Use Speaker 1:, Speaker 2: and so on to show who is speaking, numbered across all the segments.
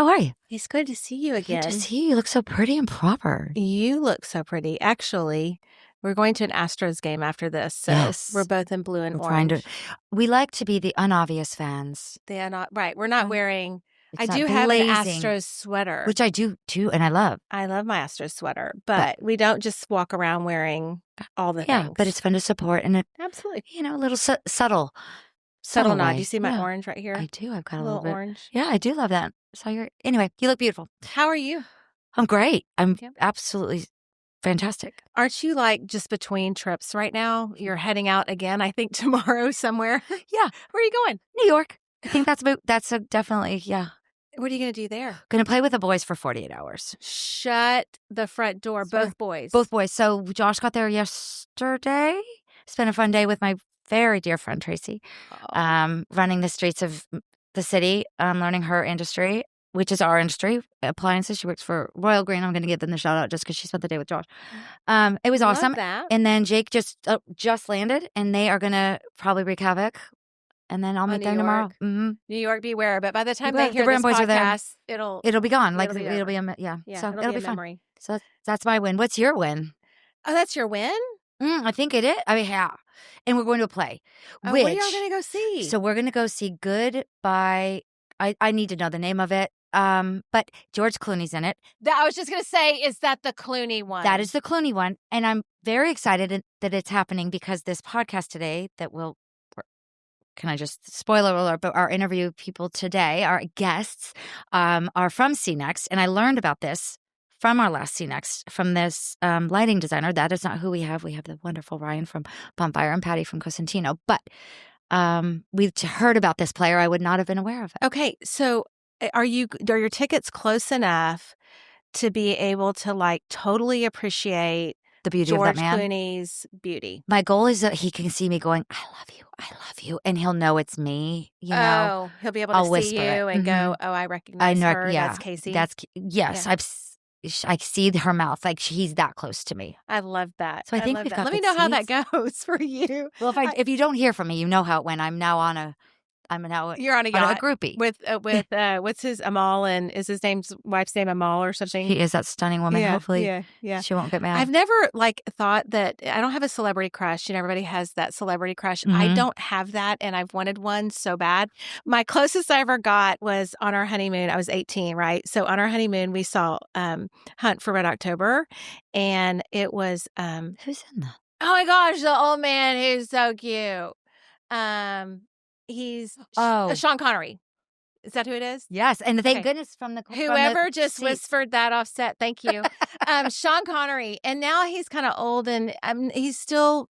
Speaker 1: How are you?
Speaker 2: It's good to see you again.
Speaker 1: Good to see you. You look so pretty and proper.
Speaker 2: You look so pretty. Actually, we're going to an Astros game after this, so
Speaker 1: Yes.
Speaker 2: we're both in blue and
Speaker 1: We're
Speaker 2: orange.
Speaker 1: we like to be the unobvious fans.
Speaker 2: They are not right. We're not wearing.
Speaker 1: It's
Speaker 2: I
Speaker 1: not
Speaker 2: do have an
Speaker 1: blazing,
Speaker 2: Astros sweater,
Speaker 1: which I do too, and I love.
Speaker 2: I love my Astros sweater, but we don't just walk around wearing all the things.
Speaker 1: But it's fun to support, and
Speaker 2: absolutely,
Speaker 1: a little subtle
Speaker 2: nod.
Speaker 1: way.
Speaker 2: Do you see my orange right here?
Speaker 1: I do. I've got a
Speaker 2: little
Speaker 1: bit.
Speaker 2: Orange.
Speaker 1: Yeah, I do love that. So anyway, you look beautiful.
Speaker 2: How are you?
Speaker 1: I'm great. I'm absolutely fantastic.
Speaker 2: Aren't you like just between trips right now? You're heading out again, I think, tomorrow somewhere.
Speaker 1: Yeah.
Speaker 2: Where are you going?
Speaker 1: New York. I think that's definitely,
Speaker 2: What are you going to do there?
Speaker 1: Going to play with the boys for 48 hours.
Speaker 2: Shut the front door. Both boys.
Speaker 1: Both boys. So Josh got there yesterday. Spent a fun day with my very dear friend Tracy, running the streets of the city, learning her industry, which is our industry, appliances. She works for Royal Green. I'm going to give them the shout out just because she spent the day with Josh. It was awesome. And then Jake just landed, and they are going to probably wreak havoc. And then I'll meet them tomorrow. Mm-hmm.
Speaker 2: New York, beware! But by the time they hear this podcast, it'll be gone.
Speaker 1: It'll be so it'll be fun.
Speaker 2: Memory.
Speaker 1: So that's my win. What's your win?
Speaker 2: Oh, that's your win.
Speaker 1: I think it is. I mean, yeah. And we're going to a play.
Speaker 2: What are y'all going to go see?
Speaker 1: So we're going to go see Goodbye. I need to know the name of it. But George Clooney's in it.
Speaker 2: I was just going to say, is that the Clooney one?
Speaker 1: That is the Clooney one. And I'm very excited that it's happening because this podcast today can I just spoiler alert, but our interview people today, our guests, are from CNext. And I learned about this from our last CNext, from this lighting designer. That is not who we have. We have the wonderful Ryan from Bonfire and Patty from Cosentino. But we've heard about this player. I would not have been aware of it.
Speaker 2: Okay. So are your tickets close enough to be able to like totally appreciate
Speaker 1: the beauty
Speaker 2: George
Speaker 1: of that man?
Speaker 2: Clooney's beauty?
Speaker 1: My goal is that he can see me going, I love you. And he'll know it's me, you know.
Speaker 2: Oh, he'll be able to see you and go, oh, I recognize her.
Speaker 1: Yeah.
Speaker 2: That's Casey.
Speaker 1: Yes. Yeah. I see her mouth. Like he's that close to me.
Speaker 2: I love that.
Speaker 1: So I think we've got
Speaker 2: Let me know how that goes for you.
Speaker 1: Well, if you don't hear from me, you know how it went. You're on a yacht. A groupie
Speaker 2: with what's his Amal, and is his wife's name Amal or something?
Speaker 1: He is that stunning woman.
Speaker 2: Yeah,
Speaker 1: hopefully, she won't get mad.
Speaker 2: I've never thought that. I don't have a celebrity crush. Everybody has that celebrity crush.
Speaker 1: Mm-hmm.
Speaker 2: I don't have that, and I've wanted one so bad. My closest I ever got was on our honeymoon. I was 18, right? So on our honeymoon, we saw Hunt for Red October, and it was
Speaker 1: who's in that?
Speaker 2: Oh my gosh, the old man who's so cute. He's Sean Connery. Is that who it is?
Speaker 1: Yes, and thank goodness
Speaker 2: whoever just whispered that off set. Thank you, Sean Connery. And now he's kind of old, and he's still,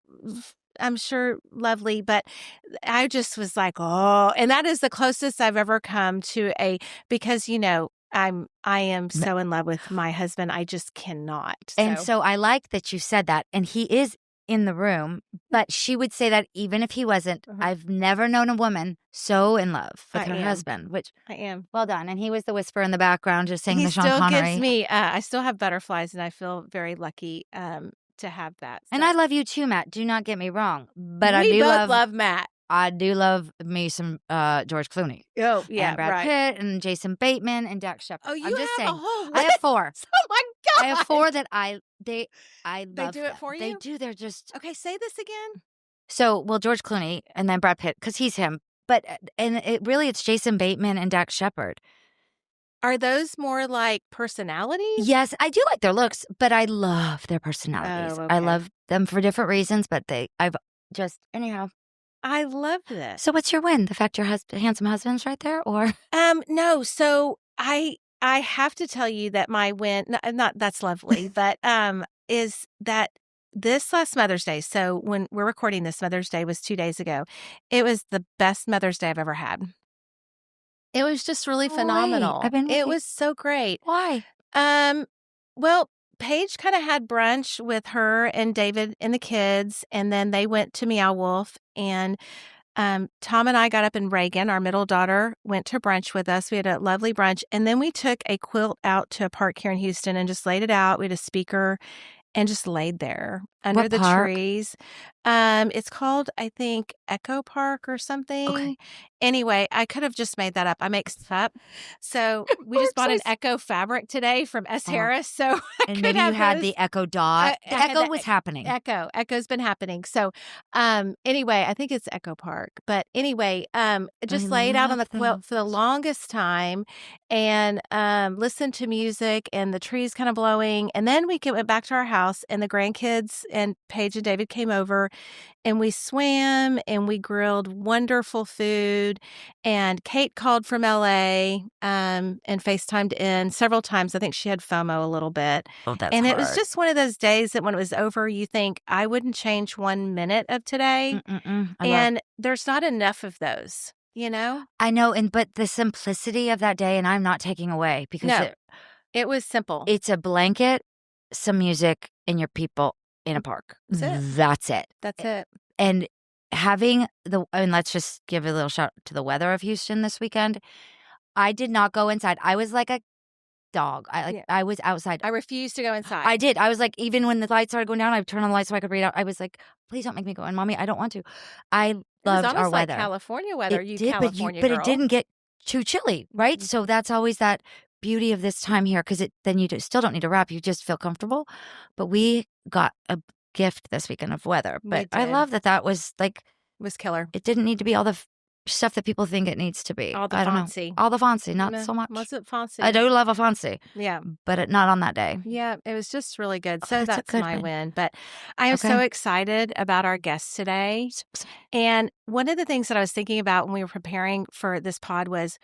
Speaker 2: I'm sure, lovely. But I just was like, oh, and that is the closest I've ever come to because I am so in love with my husband. I just cannot.
Speaker 1: And so I like that you said that, and he is in the room, but she would say that even if he wasn't, I've never known a woman so in love with her husband, which
Speaker 2: I am.
Speaker 1: Well done. And he was the whisper in the background, just saying the Sean Connery.
Speaker 2: Gives me, I still have butterflies, and I feel very lucky to have that. So.
Speaker 1: And I love you too, Matt. Do not get me wrong, but
Speaker 2: I do love Matt.
Speaker 1: I do love me some George Cloney.
Speaker 2: Oh, yeah,
Speaker 1: and Brad Pitt and Jason Bateman and Dak Shepard.
Speaker 2: Oh, you
Speaker 1: I'm just
Speaker 2: have
Speaker 1: saying,
Speaker 2: a whole list?
Speaker 1: I have 4.
Speaker 2: Oh my God!
Speaker 1: I have 4 that I love.
Speaker 2: They do it for you?
Speaker 1: They do. They're just
Speaker 2: okay. Say this again.
Speaker 1: So, George Clooney and then Brad Pitt because he's him. But it's Jason Bateman and Dak Shepard.
Speaker 2: Are those more like personalities?
Speaker 1: Yes, I do like their looks, but I love their personalities.
Speaker 2: Oh, okay.
Speaker 1: I love them for different reasons, but anyhow.
Speaker 2: I love this.
Speaker 1: So what's your win? The fact your handsome husband's right there, or?
Speaker 2: No. So I have to tell you that my win, not that's lovely, but is that this last Mother's Day. So when we're recording this, Mother's Day was 2 days ago. It was the best Mother's Day I've ever had. It was just really phenomenal. It was so great.
Speaker 1: Why?
Speaker 2: Well, Paige kind of had brunch with her and David and the kids, and then they went to Meow Wolf, and Tom and I got up, and Reagan, our middle daughter, went to brunch with us. We had a lovely brunch, and then we took a quilt out to a park here in Houston and just laid it out. We had a speaker and just laid there. under
Speaker 1: What
Speaker 2: the
Speaker 1: park?
Speaker 2: trees. It's called, I think, Echo Park or something.
Speaker 1: Okay.
Speaker 2: Anyway, I could have just made that up. I make stuff up. So we
Speaker 1: We're
Speaker 2: just bought an
Speaker 1: excited.
Speaker 2: Echo fabric today from S.
Speaker 1: Oh.
Speaker 2: Harris. So I
Speaker 1: And
Speaker 2: could
Speaker 1: maybe you
Speaker 2: have
Speaker 1: had
Speaker 2: those.
Speaker 1: the Echo Dot. The
Speaker 2: I had
Speaker 1: Echo
Speaker 2: the
Speaker 1: was happening.
Speaker 2: Echo's been happening. So, anyway, I think it's Echo Park. But anyway, just laid out on the quilt for the longest time and listened to music and the trees kind of blowing. And then we went back to our house, and the grandkids and Paige and David came over, and we swam and we grilled wonderful food. And Kate called from LA and FaceTimed in several times. I think she had FOMO a little bit.
Speaker 1: Oh, that's
Speaker 2: And
Speaker 1: hard.
Speaker 2: it was just one of those days that when it was over, you think, I wouldn't change 1 minute of today. And there's not enough of those, you know?
Speaker 1: I know, but the simplicity of that day, and I'm not taking away because
Speaker 2: it was simple.
Speaker 1: It's a blanket, some music, and your people in a park. That's it.
Speaker 2: That's it.
Speaker 1: And having and let's just give a little shout to the weather of Houston this weekend. I did not go inside. I was like a dog. I was outside.
Speaker 2: I refused to go inside.
Speaker 1: I did. I was like, even when the lights started going down, I turned on the lights so I could read out. I was like, please don't make me go in, Mommy. I don't want to. I loved our weather.
Speaker 2: Like California weather. California
Speaker 1: but
Speaker 2: girl.
Speaker 1: it didn't get too chilly, right? Mm-hmm. So that's always that beauty of this time here, because then you still don't need to wrap. You just feel comfortable. But we got a gift this weekend of weather. But I love that was like,
Speaker 2: it was killer.
Speaker 1: It didn't need to be all the stuff that people think it needs to be.
Speaker 2: All the fancy.
Speaker 1: All the fancy, not so much.
Speaker 2: Was it fancy?
Speaker 1: I do love a fancy.
Speaker 2: Yeah.
Speaker 1: But not on that day.
Speaker 2: Yeah, it was just really good. So that's my win. But I am so excited about our guests today. And one of the things that I was thinking about when we were preparing for this pod was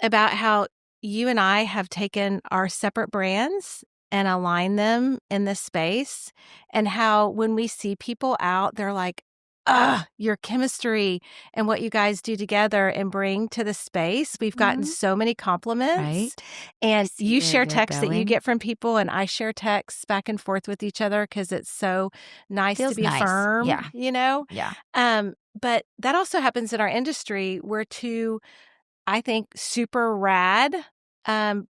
Speaker 2: about how you and I have taken our separate brands and aligned them in this space, and how when we see people out, they're like, your chemistry and what you guys do together and bring to the space. We've gotten so many compliments.
Speaker 1: Right.
Speaker 2: And you share texts that you get from people, and I share texts back and forth with each other because it's so nice to be firm, you know?
Speaker 1: Yeah.
Speaker 2: But that also happens in our industry where two, I think, super rad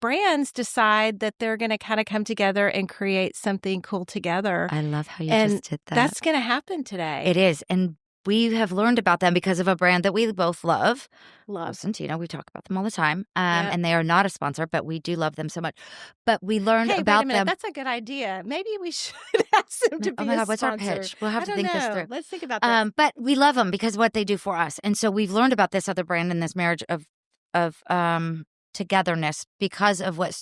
Speaker 2: brands decide that they're going to kind of come together and create something cool together.
Speaker 1: I love how you just did that.
Speaker 2: That's going to happen today.
Speaker 1: It is. And we have learned about them because of a brand that we both love. Cosentino. We talk about them all the time. And they are not a sponsor, but we do love them so much. But we learned about them.
Speaker 2: That's a good idea. Maybe we should ask them to be a sponsor.
Speaker 1: Oh my God, what's our pitch? We'll have to think this through.
Speaker 2: Let's think about this.
Speaker 1: But we love them because of what they do for us. And so we've learned about this other brand and this marriage of togetherness because of what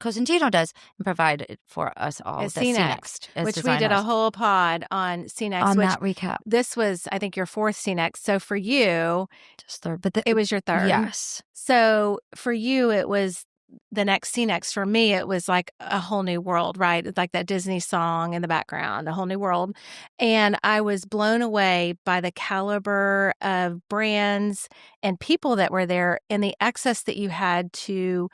Speaker 1: Cosentino does and provide for us all.
Speaker 2: CNext, which we did a whole pod on CNext.
Speaker 1: On that recap.
Speaker 2: This was, I think, your fourth CNext. So for you,
Speaker 1: just third, but
Speaker 2: it was your third.
Speaker 1: Yes.
Speaker 2: So for you, it was the next CNext. For me, it was like a whole new world, right? It's like that Disney song in the background, a whole new world. And I was blown away by the caliber of brands and people that were there and the access that you had to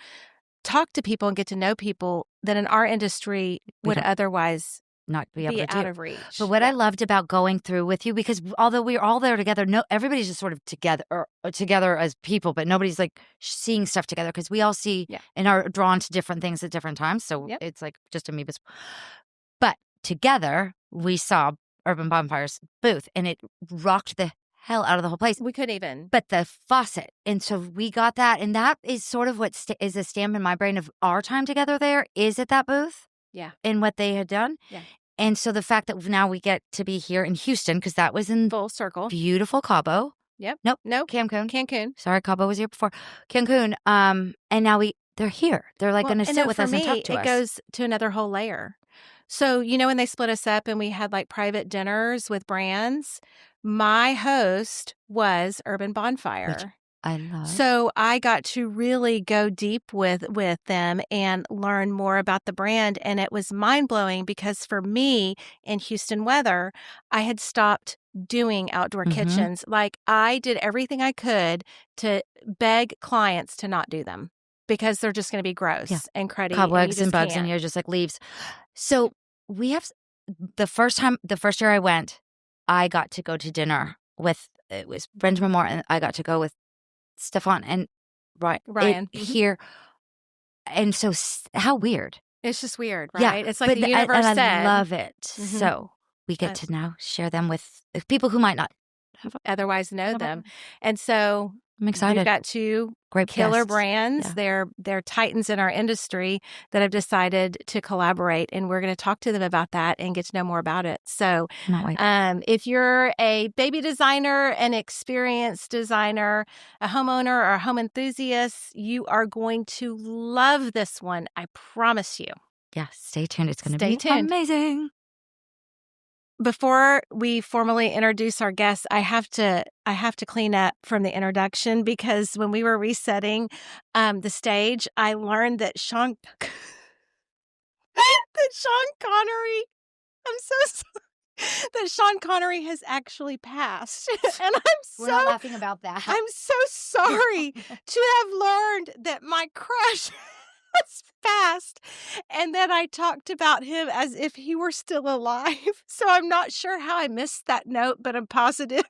Speaker 2: talk to people and get to know people that in our industry would otherwise
Speaker 1: not be able to do.
Speaker 2: Out of reach.
Speaker 1: But what I loved about going through with you, because although we were all there together, everybody's just sort of together as people, but nobody's like seeing stuff together because we all see and are drawn to different things at different times. So it's like just amoebas. But together, we saw Urban Bonfire's booth, and it rocked the hell out of the whole place.
Speaker 2: We couldn't even.
Speaker 1: But the faucet. And so we got that. And that is sort of what is a stamp in my brain of our time together there is at that booth.
Speaker 2: Yeah.
Speaker 1: In what they had done.
Speaker 2: Yeah.
Speaker 1: And so the fact that now we get to be here in Houston, because that was in
Speaker 2: full circle.
Speaker 1: Beautiful Cabo.
Speaker 2: Yep.
Speaker 1: Nope. Cancun.
Speaker 2: Sorry,
Speaker 1: Sorry, Cabo was here before. Cancun. And now they're here. They're like going to sit with us and talk to us.
Speaker 2: It goes to another whole layer. So, when they split us up and we had like private dinners with brands, my host was Urban Bonfire.
Speaker 1: Which I love.
Speaker 2: So I got to really go deep with them and learn more about the brand. And it was mind-blowing because for me in Houston weather, I had stopped doing outdoor kitchens. Like I did everything I could to beg clients to not do them because they're just going to be gross and cruddy.
Speaker 1: Cobwebs and bugs and you're just like leaves. So we have the first year I went, I got to go to dinner with, it was Benjamin Moore, and I got to go with Stefan and Ryan
Speaker 2: here.
Speaker 1: And so how weird.
Speaker 2: It's just weird,
Speaker 1: Yeah,
Speaker 2: right? It's like the universe
Speaker 1: and
Speaker 2: said.
Speaker 1: I love it.
Speaker 2: Mhm.
Speaker 1: So we get to now share them with people who might not
Speaker 2: otherwise know them. And so
Speaker 1: I'm excited.
Speaker 2: we've got two
Speaker 1: great
Speaker 2: killer
Speaker 1: guests.
Speaker 2: brands.
Speaker 1: Yeah.
Speaker 2: They're titans in our industry that have decided to collaborate, and we're going to talk to them about that and get to know more about it. So
Speaker 1: Cannot wait.
Speaker 2: if you're a baby designer, an experienced designer, a homeowner, or a home enthusiast, you are going to love this one. I promise you.
Speaker 1: Yeah, stay tuned. It's going to
Speaker 2: Stay
Speaker 1: be
Speaker 2: tuned.
Speaker 1: amazing.
Speaker 2: Before we formally introduce our guests, I have to clean up from the introduction, because when we were resetting the stage, I learned that Sean Connery, I'm so sorry, that Sean Connery has actually passed, and
Speaker 1: We're not laughing about that.
Speaker 2: I'm so sorry to have learned that my crush has passed, and then I talked about him as if he were still alive. So I'm not sure how I missed that note, but I'm positive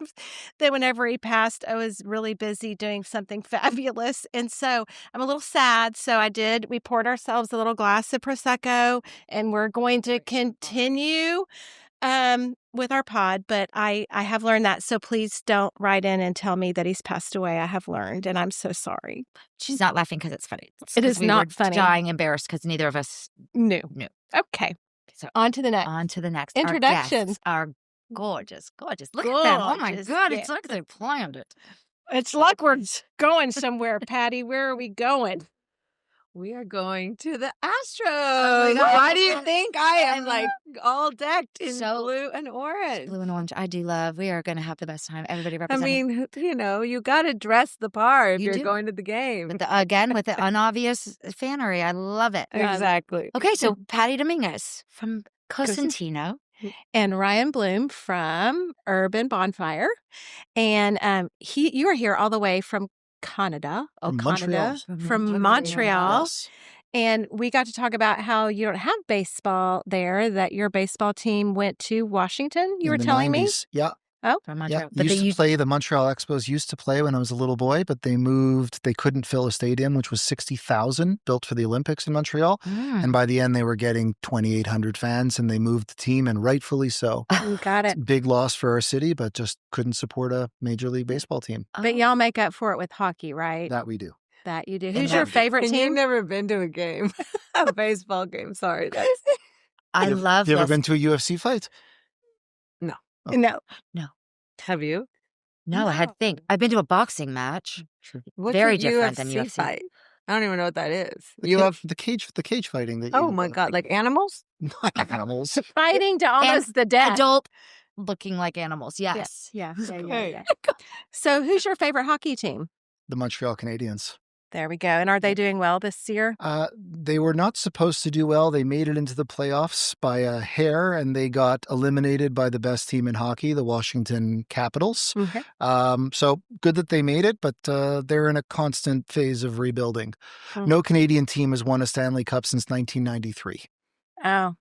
Speaker 2: that whenever he passed, I was really busy doing something fabulous. And so I'm a little sad. So we poured ourselves a little glass of Prosecco, and we're going to continue with our pod, but I have learned that. So please don't write in and tell me that he's passed away. I have learned, and I'm so sorry.
Speaker 1: She's not laughing because it's funny.
Speaker 2: It is not funny.
Speaker 1: Dying embarrassed because neither of us
Speaker 2: knew. Okay.
Speaker 1: So
Speaker 2: on to the next.
Speaker 1: Introductions are gorgeous. Look at them. Oh my God. It's like they planned it.
Speaker 2: It's like we're going somewhere, Patty. Where are we going?
Speaker 3: We are going to the Astros. Why do you think I am like all decked in blue and orange?
Speaker 1: Blue and orange. I do love. We are going to have the best time. Everybody representing.
Speaker 3: I mean, you got to dress the part if you're going to the game.
Speaker 1: Again, with the unobvious fannery. I love it.
Speaker 3: Exactly.
Speaker 1: Okay, so Patty Dominguez from Cosentino.
Speaker 2: And Ryan Bloom from Urban Bonfire. And you are here all the way from Canada. From Montreal.
Speaker 4: Yes.
Speaker 2: And we got to talk about how you don't have baseball there, that your baseball team went to Washington, you were telling
Speaker 4: 90s. Me? Yeah.
Speaker 2: Oh,
Speaker 1: from Montreal.
Speaker 4: Yeah. But the Montreal Expos used to play when I was a little boy, but they moved. They couldn't fill a stadium, which was 60,000 built for the Olympics in Montreal. And by the end, they were getting 2,800 fans, and they moved the team, and rightfully so.
Speaker 2: Got it.
Speaker 4: Big loss for our city, but just couldn't support a Major League Baseball team.
Speaker 2: But y'all make up for it with hockey, right?
Speaker 4: That we do.
Speaker 2: That you do. Who's your favorite team?
Speaker 3: You've never been to a game, a baseball game. Sorry.
Speaker 1: I love.
Speaker 4: You ever been to a UFC fight?
Speaker 3: No.
Speaker 4: Oh.
Speaker 2: No.
Speaker 3: Have you?
Speaker 1: No, I had to think. I've been to a boxing match.
Speaker 3: What's
Speaker 1: Very
Speaker 3: a
Speaker 1: different
Speaker 3: UFC
Speaker 1: than UFC.
Speaker 3: fight? I don't even know what that is.
Speaker 4: The cage fighting. That
Speaker 3: oh my God, like animals?
Speaker 4: Not animals.
Speaker 2: Fighting to almost the death.
Speaker 1: Adult looking like animals. Yes.
Speaker 2: Yeah. So who's your favorite hockey team?
Speaker 4: The Montreal Canadiens.
Speaker 2: There we go. And are they doing well this year?
Speaker 4: They were not supposed to do well. They made it into the playoffs by a hair, and they got eliminated by the best team in hockey, the Washington Capitals.
Speaker 2: Okay.
Speaker 4: So good that they made it, but they're in a constant phase of rebuilding. No Canadian team has won a Stanley Cup since 1993.
Speaker 2: Oh.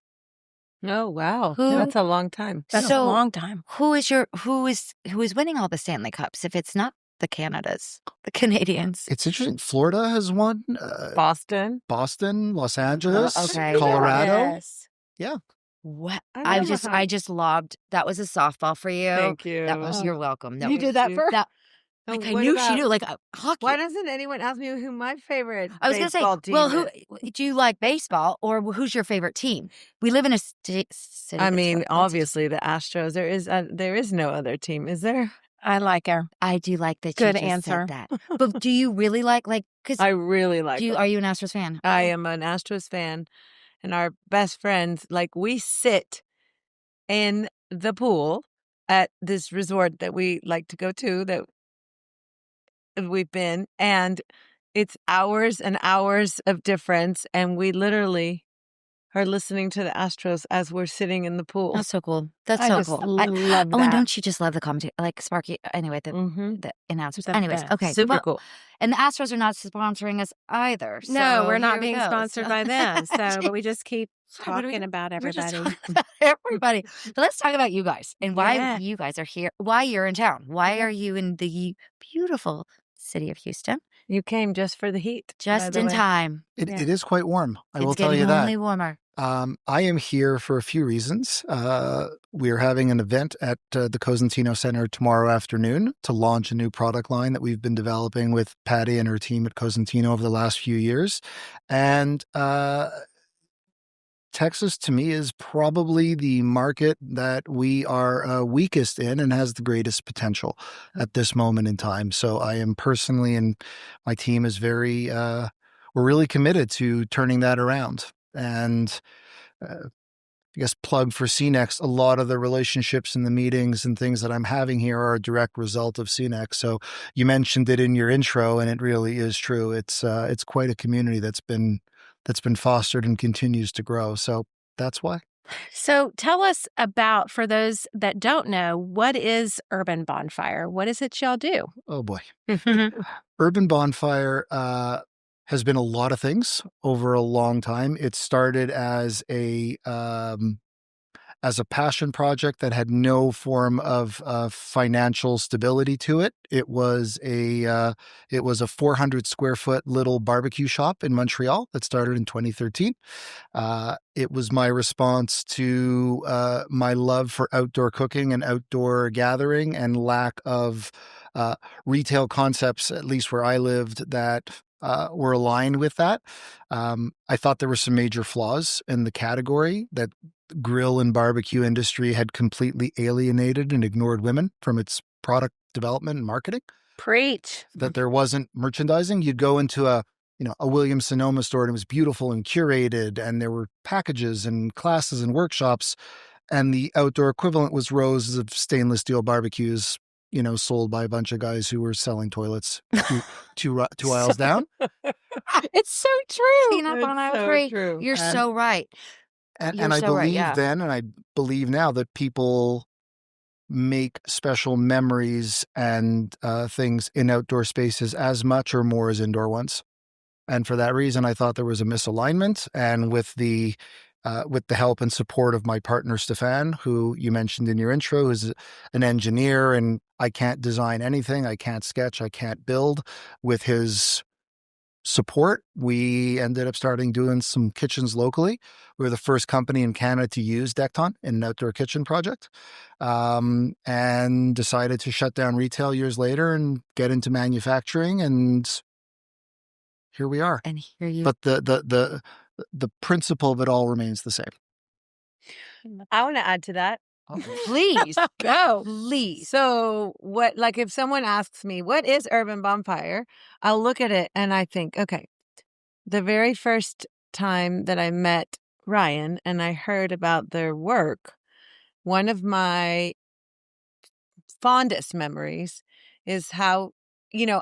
Speaker 3: Oh, wow. That's a long time.
Speaker 2: That's a long time.
Speaker 1: Who is winning all the Stanley Cups if it's not the Canadas, the Canadians?
Speaker 4: It's interesting. Florida has won.
Speaker 3: Boston,
Speaker 4: Los Angeles,
Speaker 1: okay.
Speaker 4: Colorado.
Speaker 2: Yes.
Speaker 4: Yeah.
Speaker 1: What? I just lobbed. That was a softball for you.
Speaker 3: Thank you.
Speaker 1: That was you're welcome.
Speaker 2: You did that first.
Speaker 1: I knew she knew. Like hockey.
Speaker 3: Why doesn't anyone ask me who my favorite?
Speaker 1: I was going to say, well, who do you like baseball, or who's your favorite team? We live in a city.
Speaker 3: I mean, obviously the Astros. There is no other team, is there?
Speaker 2: I like her.
Speaker 1: I do like that.
Speaker 2: Good
Speaker 1: you just
Speaker 2: answer.
Speaker 1: Said that. But do you really like? Because
Speaker 3: I really like.
Speaker 1: Are you an Astros fan?
Speaker 3: I am an Astros fan, and our best friends. Like we sit in the pool at this resort that we like to go to. That we've been, and it's hours and hours of difference, and we literally are listening to the Astros as we're sitting in the pool.
Speaker 1: That's so cool. That's
Speaker 2: I
Speaker 1: so
Speaker 2: just
Speaker 1: cool.
Speaker 2: love that.
Speaker 1: Oh, and don't you just love the commentary? Like Sparky. Anyway, the announcers. Anyways, okay,
Speaker 3: super cool.
Speaker 1: And the Astros are not sponsoring us either. So
Speaker 2: no, we're not being
Speaker 1: goes.
Speaker 2: sponsored by them. So, but we just keep talking about everybody.
Speaker 1: Everybody. So let's talk about you guys and why you guys are here. Why you're in town. Why are you in the beautiful city of Houston?
Speaker 3: You came just for the heat.
Speaker 1: Just in time.
Speaker 4: It is quite warm. I will
Speaker 1: It's
Speaker 4: tell you
Speaker 1: getting
Speaker 4: that.
Speaker 1: only warmer.
Speaker 4: I am here for a few reasons. We're having an event at the Cosentino Center tomorrow afternoon to launch a new product line that we've been developing with Patty and her team at Cosentino over the last few years. And Texas, to me, is probably the market that we are weakest in and has the greatest potential at this moment in time. So I am personally, and my team is we're really committed to turning that around. And I guess plug for CNEX, a lot of the relationships and the meetings and things that I'm having here are a direct result of CNEX. So you mentioned it in your intro, and it really is true. It's quite a community that's been fostered and continues to grow. So that's why.
Speaker 2: So tell us about, for those that don't know, what is Urban Bonfire? What is it y'all do?
Speaker 4: Oh boy. Urban Bonfire has been a lot of things over a long time. It started as a passion project that had no form of financial stability to it. It was a 400 square foot little barbecue shop in Montreal that started in 2013. It was my response to my love for outdoor cooking and outdoor gathering and lack of retail concepts, at least where I lived, that were aligned with that. I thought there were some major flaws in the category, that grill and barbecue industry had completely alienated and ignored women from its product development and marketing.
Speaker 2: Preach.
Speaker 4: That there wasn't merchandising. You'd go into a Williams-Sonoma store and it was beautiful and curated, and there were packages and classes and workshops, and the outdoor equivalent was rows of stainless steel barbecues, sold by a bunch of guys who were selling toilets two aisles down.
Speaker 2: It's so true.
Speaker 1: Peanut on aisle 3.
Speaker 3: True.
Speaker 1: You're so right.
Speaker 4: And I believe then, and I believe now, that people make special memories and things in outdoor spaces as much or more as indoor ones. And for that reason, I thought there was a misalignment. And with the help and support of my partner, Stefan, who you mentioned in your intro, is an engineer, and I can't design anything. I can't sketch. I can't build. With his support, we ended up doing some kitchens locally. We were the first company in Canada to use Decton in an outdoor kitchen project, and decided to shut down retail years later and get into manufacturing, and here we are.
Speaker 1: And here you.
Speaker 4: But the principle of it all remains the same.
Speaker 3: I want to add to that.
Speaker 1: Please
Speaker 2: Go.
Speaker 1: Please.
Speaker 3: So if someone asks me, what is Urban Bonfire? I'll look at it and I think, okay, the very first time that I met Ryan and I heard about their work, one of my fondest memories is how,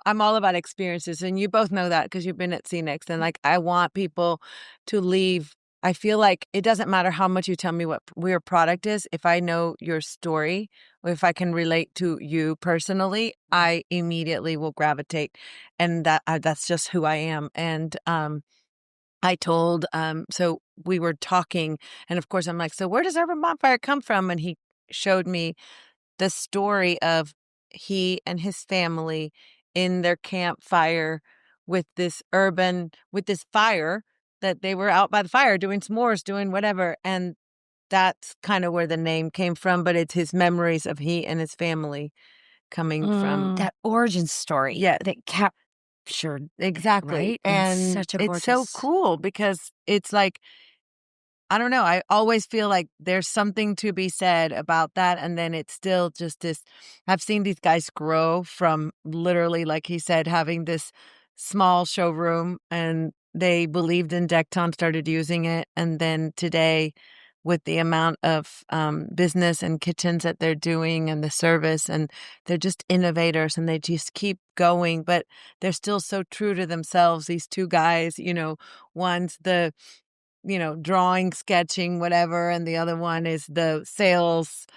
Speaker 3: I'm all about experiences, and you both know that because you've been at CNEX, and I want people to leave. I feel like it doesn't matter how much you tell me what your product is. If I know your story, or if I can relate to you personally, I immediately will gravitate. And that's just who I am. And I told, so we were talking, and of course I'm like, so where does Urban Bonfire come from? And he showed me the story of he and his family in their campfire with this fire, that they were out by the fire doing s'mores, doing whatever. And that's kind of where the name came from, but it's his memories of he and his family coming from
Speaker 1: that origin story.
Speaker 3: Yeah.
Speaker 1: That captured.
Speaker 3: Exactly.
Speaker 1: Right?
Speaker 3: And
Speaker 1: such a
Speaker 3: it's so
Speaker 1: gorgeous.
Speaker 3: cool because it's like, I don't know. I always feel like there's something to be said about that. And then it's still just this, I've seen these guys grow from literally, like he said, having this small showroom, and they believed in Decton, started using it. And then today, with the amount of business and kitchens that they're doing and the service, and they're just innovators and they just keep going, but they're still so true to themselves. These two guys, one's the drawing, sketching, whatever. And the other one is the sales,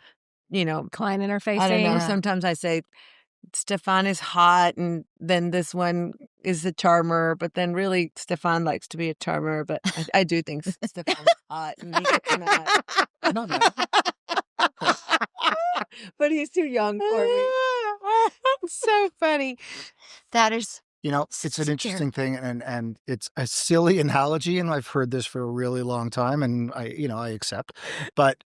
Speaker 2: Client interfacing.
Speaker 3: I don't know.
Speaker 1: Yeah.
Speaker 3: Sometimes I say Stefan is hot, and then this one is the charmer, but then really Stefan likes to be a charmer, but I do think Stefan's hot and he gets mad.
Speaker 4: Not mad.
Speaker 3: But he's too young for me.
Speaker 2: So funny.
Speaker 1: That is
Speaker 4: It's an interesting thing, and it's a silly analogy, and I've heard this for a really long time, and I accept. But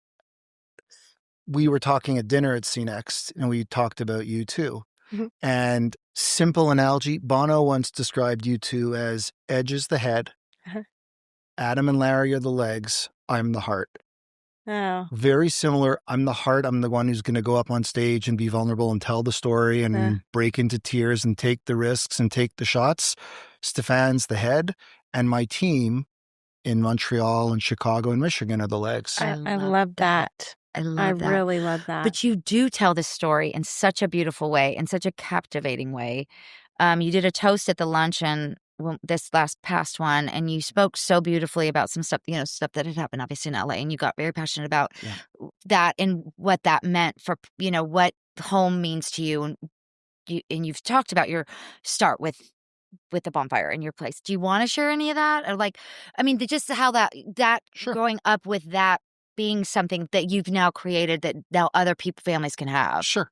Speaker 4: we were talking at dinner at CNext, and we talked about U2.
Speaker 3: Mm-hmm.
Speaker 4: And simple analogy, Bono once described U2 as Edge is the head, Adam and Larry are the legs, I'm the heart.
Speaker 3: Oh.
Speaker 4: Very similar. I'm the heart. I'm the one who's going to go up on stage and be vulnerable and tell the story and break into tears and take the risks and take the shots. Stefan's the head, and my team in Montreal and Chicago and Michigan are the legs.
Speaker 2: I love that. I really love that.
Speaker 1: But you do tell the story in such a beautiful way, in such a captivating way. You did a toast at the luncheon this past one, and you spoke so beautifully about some stuff, stuff that had happened obviously in LA, and you got very passionate about that and what that meant for, what home means to you. And you've talked about your start with the bonfire in your place. Do you want to share any of that? Or just how that
Speaker 4: Sure.
Speaker 1: growing up with that being something that you've now created that now other families can have.
Speaker 4: Sure.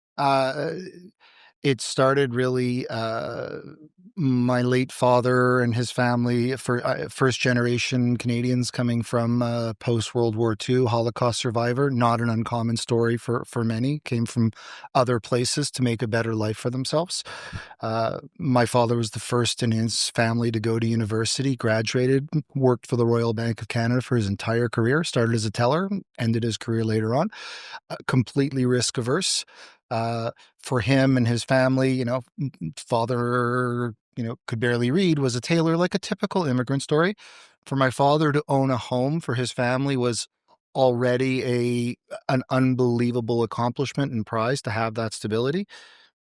Speaker 4: It started really, my late father and his family, first generation Canadians coming from post-World War II, Holocaust survivor, not an uncommon story for many, came from other places to make a better life for themselves. My father was the first in his family to go to university, graduated, worked for the Royal Bank of Canada for his entire career, started as a teller, ended his career later on, completely risk averse. For him and his family, father, could barely read, was a tailor, like a typical immigrant story. For my father to own a home for his family was already an unbelievable accomplishment and prize to have that stability.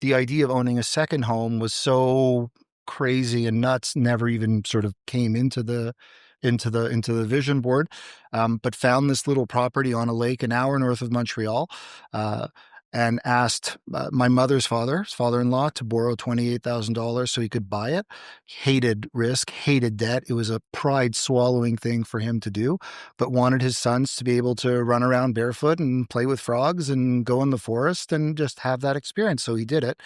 Speaker 4: The idea of owning a second home was so crazy and nuts, never even sort of came into the vision board, but found this little property on a lake an hour north of Montreal, and asked my mother's father-in-law, to borrow $28,000 so he could buy it. Hated risk, hated debt. It was a pride-swallowing thing for him to do, but wanted his sons to be able to run around barefoot and play with frogs and go in the forest and just have that experience. So he did it.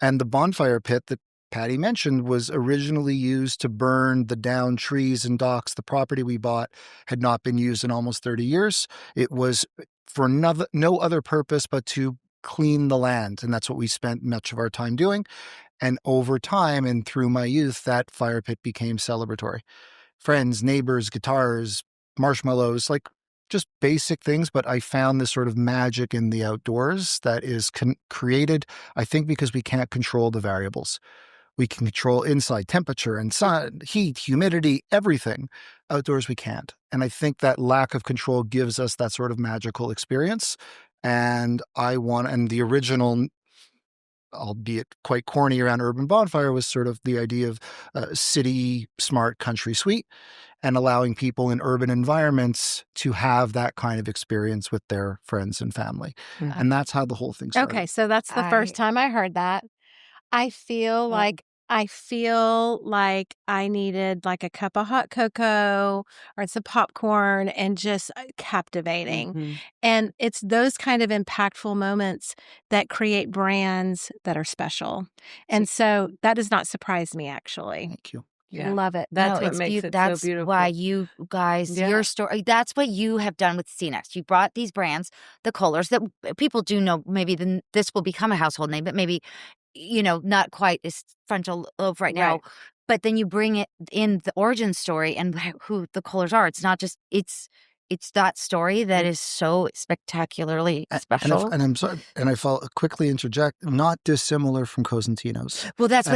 Speaker 4: And the bonfire pit that Patty mentioned was originally used to burn the downed trees and docks. The property we bought had not been used in almost 30 years. It was for no other purpose but to clean the land. And that's what we spent much of our time doing. And over time and through my youth, that fire pit became celebratory. Friends, neighbors, guitars, marshmallows, like just basic things. But I found this sort of magic in the outdoors that is created, I think, because we can't control the variables. We can control inside temperature and sun, heat, humidity, everything. Outdoors, we can't. And I think that lack of control gives us that sort of magical experience. And the original, albeit quite corny, around Urban Bonfire was sort of the idea of city smart country sweet and allowing people in urban environments to have that kind of experience with their friends and family. Mm-hmm. And that's how the whole thing started.
Speaker 2: Okay, so that's the first time I heard that. I feel like I needed like a cup of hot cocoa or some popcorn and just captivating. Mm-hmm. And it's those kind of impactful moments that create brands that are special. And so that does not surprise me, actually.
Speaker 4: Thank you.
Speaker 2: Yeah. Love it.
Speaker 3: That's what makes it so beautiful.
Speaker 1: That's why you guys, your story, that's what you have done with CNext. You brought these brands, the colors that people do know, maybe this will become a household name, but maybe, not quite as frontal of right now. But then you bring it in the origin story and who the colors are. It's not just, it's that story that is so spectacularly special.
Speaker 4: And I'm sorry, and I quickly interject, not dissimilar from Cosentino's.
Speaker 1: Well, that's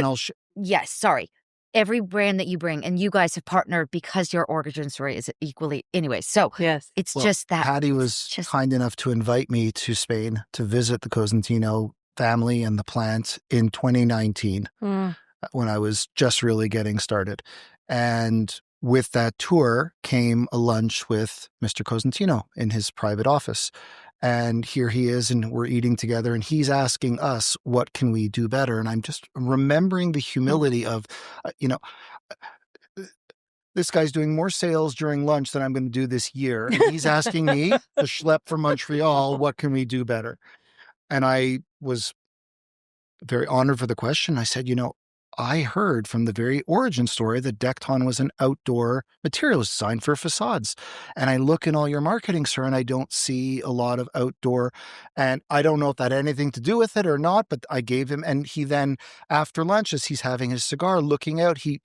Speaker 1: yes, sorry. Every brand that you bring, and you guys have partnered because your origin story is equally anyway. So
Speaker 3: yes,
Speaker 1: it's just that.
Speaker 4: Patty was kind enough to invite me to Spain to visit the Cosentino family and the plant in 2019 when I was just really getting started. And with that tour came a lunch with Mr. Cosentino in his private office. And here he is, and we're eating together, and he's asking us, what can we do better? And I'm just remembering the humility of, this guy's doing more sales during lunch than I'm going to do this year. And he's asking me to schlep from Montreal, what can we do better? And I was very honored for the question. I said, I heard from the very origin story that Decton was an outdoor materials designed for facades. And I look in all your marketing, sir, and I don't see a lot of outdoor. And I don't know if that had anything to do with it or not, but I gave him, and he then, after lunch, as he's having his cigar, looking out, he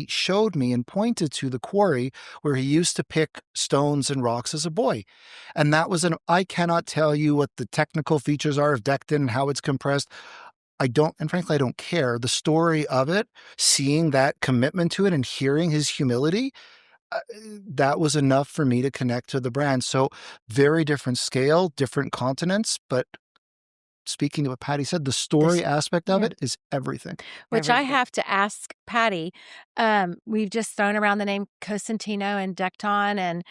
Speaker 4: showed me and pointed to the quarry where he used to pick stones and rocks as a boy. And that was I cannot tell you what the technical features are of Decton and how it's compressed. I don't, and frankly, I don't care. The story of it, seeing that commitment to it and hearing his humility, that was enough for me to connect to the brand. So very different scale, different continents, but speaking of what Patty said, the story aspect of it is everything.
Speaker 2: Which I have to ask Patty. We've just thrown around the name Cosentino and Decton, and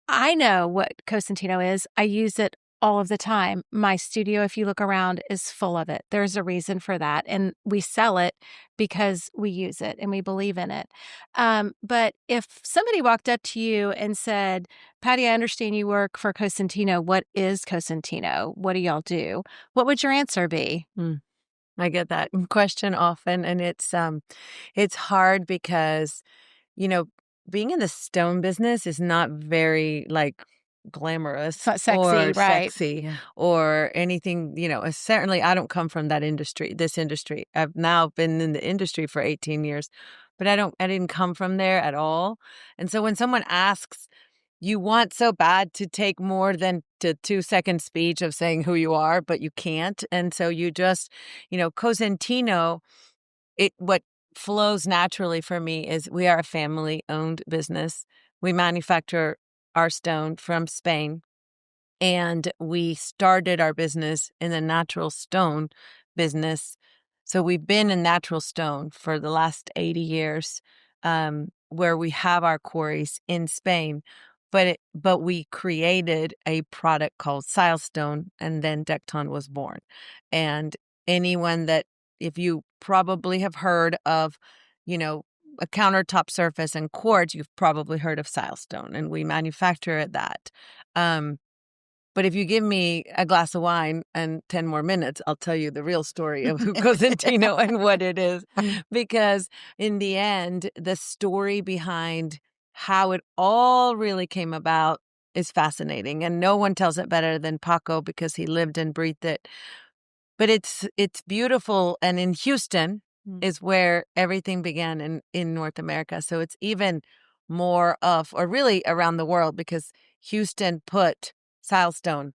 Speaker 2: I know what Cosentino is. I use it all of the time. My studio, if you look around, is full of it. There's a reason for that. And we sell it because we use it and we believe in it. But if somebody walked up to you and said, Patty, I understand you work for Cosentino. What is Cosentino? What do y'all do? What would your answer be?
Speaker 3: I get that question often. And it's hard because, being in the stone business is not very glamorous,
Speaker 2: sexy,
Speaker 3: or
Speaker 2: right?
Speaker 3: Sexy, or anything. Certainly I don't come from this industry. I've now been in the industry for 18 years, but I didn't come from there at all. And so when someone asks, you want so bad to take more than the 2-second speech of saying who you are, but you can't. And so you just, Cosentino, what flows naturally for me is we are a family-owned business. We manufacture our stone from Spain, and we started our business in the natural stone business. So we've been in natural stone for the last 80 years, where we have our quarries in Spain. But we created a product called silestone, and then Decton was born. And anyone that, if you probably have heard of, a countertop surface and quartz, you've probably heard of silestone, and we manufacture that. But if you give me a glass of wine and 10 more minutes, I'll tell you the real story of who Cosentino and what it is. Because in the end, the story behind how it all really came about is fascinating. And no one tells it better than Paco, because he lived and breathed it. But it's beautiful. And in Houston is where everything began in North America. So it's even more of, or really around the world, because Houston put silestone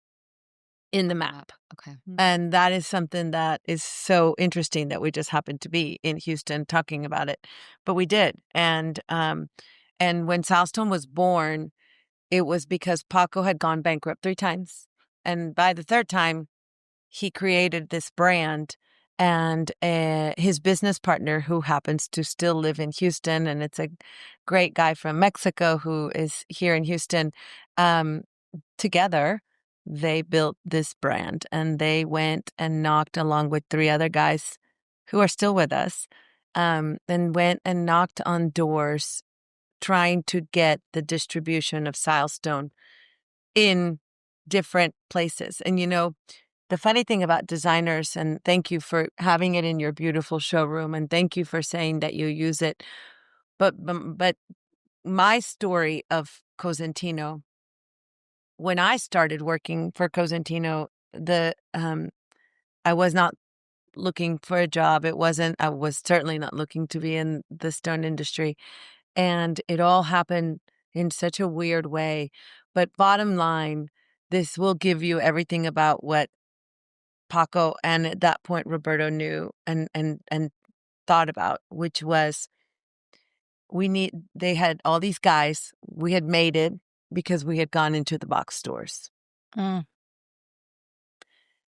Speaker 3: in the map.
Speaker 1: Okay.
Speaker 3: And that is something that is so interesting that we just happened to be in Houston talking about it. But we did. And when silestone was born, it was because Paco had gone bankrupt 3 times. And by the 3rd time, he created this brand, and his business partner, who happens to still live in Houston, and it's a great guy from Mexico who is here in Houston, together, they built this brand, and they went and knocked, along with 3 other guys who are still with us, and went and knocked on doors trying to get the distribution of silestone in different places. And, the funny thing about designers, and thank you for having it in your beautiful showroom, and thank you for saying that you use it. But my story of Cosentino, when I started working for Cosentino, I was not looking for a job. I was certainly not looking to be in the stone industry. And it all happened in such a weird way. But bottom line, this will give you everything about what Paco and at that point Roberto knew and thought about, which was they had all these guys. We had made it because we had gone into the box stores. And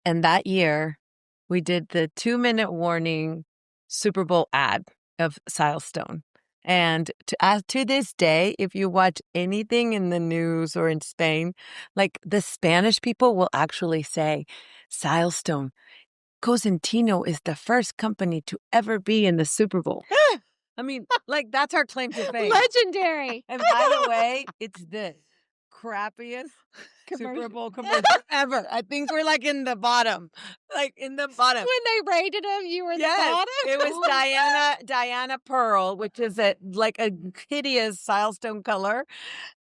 Speaker 3: that year we did the 2-minute warning Super Bowl ad of silestone. And to this day, if you watch anything in the news or in Spain, the Spanish people will actually say, silestone, Cosentino is the first company to ever be in the Super Bowl. I mean, that's our claim to fame.
Speaker 2: Legendary.
Speaker 3: And by the way, it's this. crappiest Super Bowl commercial ever. I think we're like in the bottom. Like in the bottom.
Speaker 2: When they rated him, you were the bottom?
Speaker 3: It was Diana Pearl, which is like a hideous silestone color.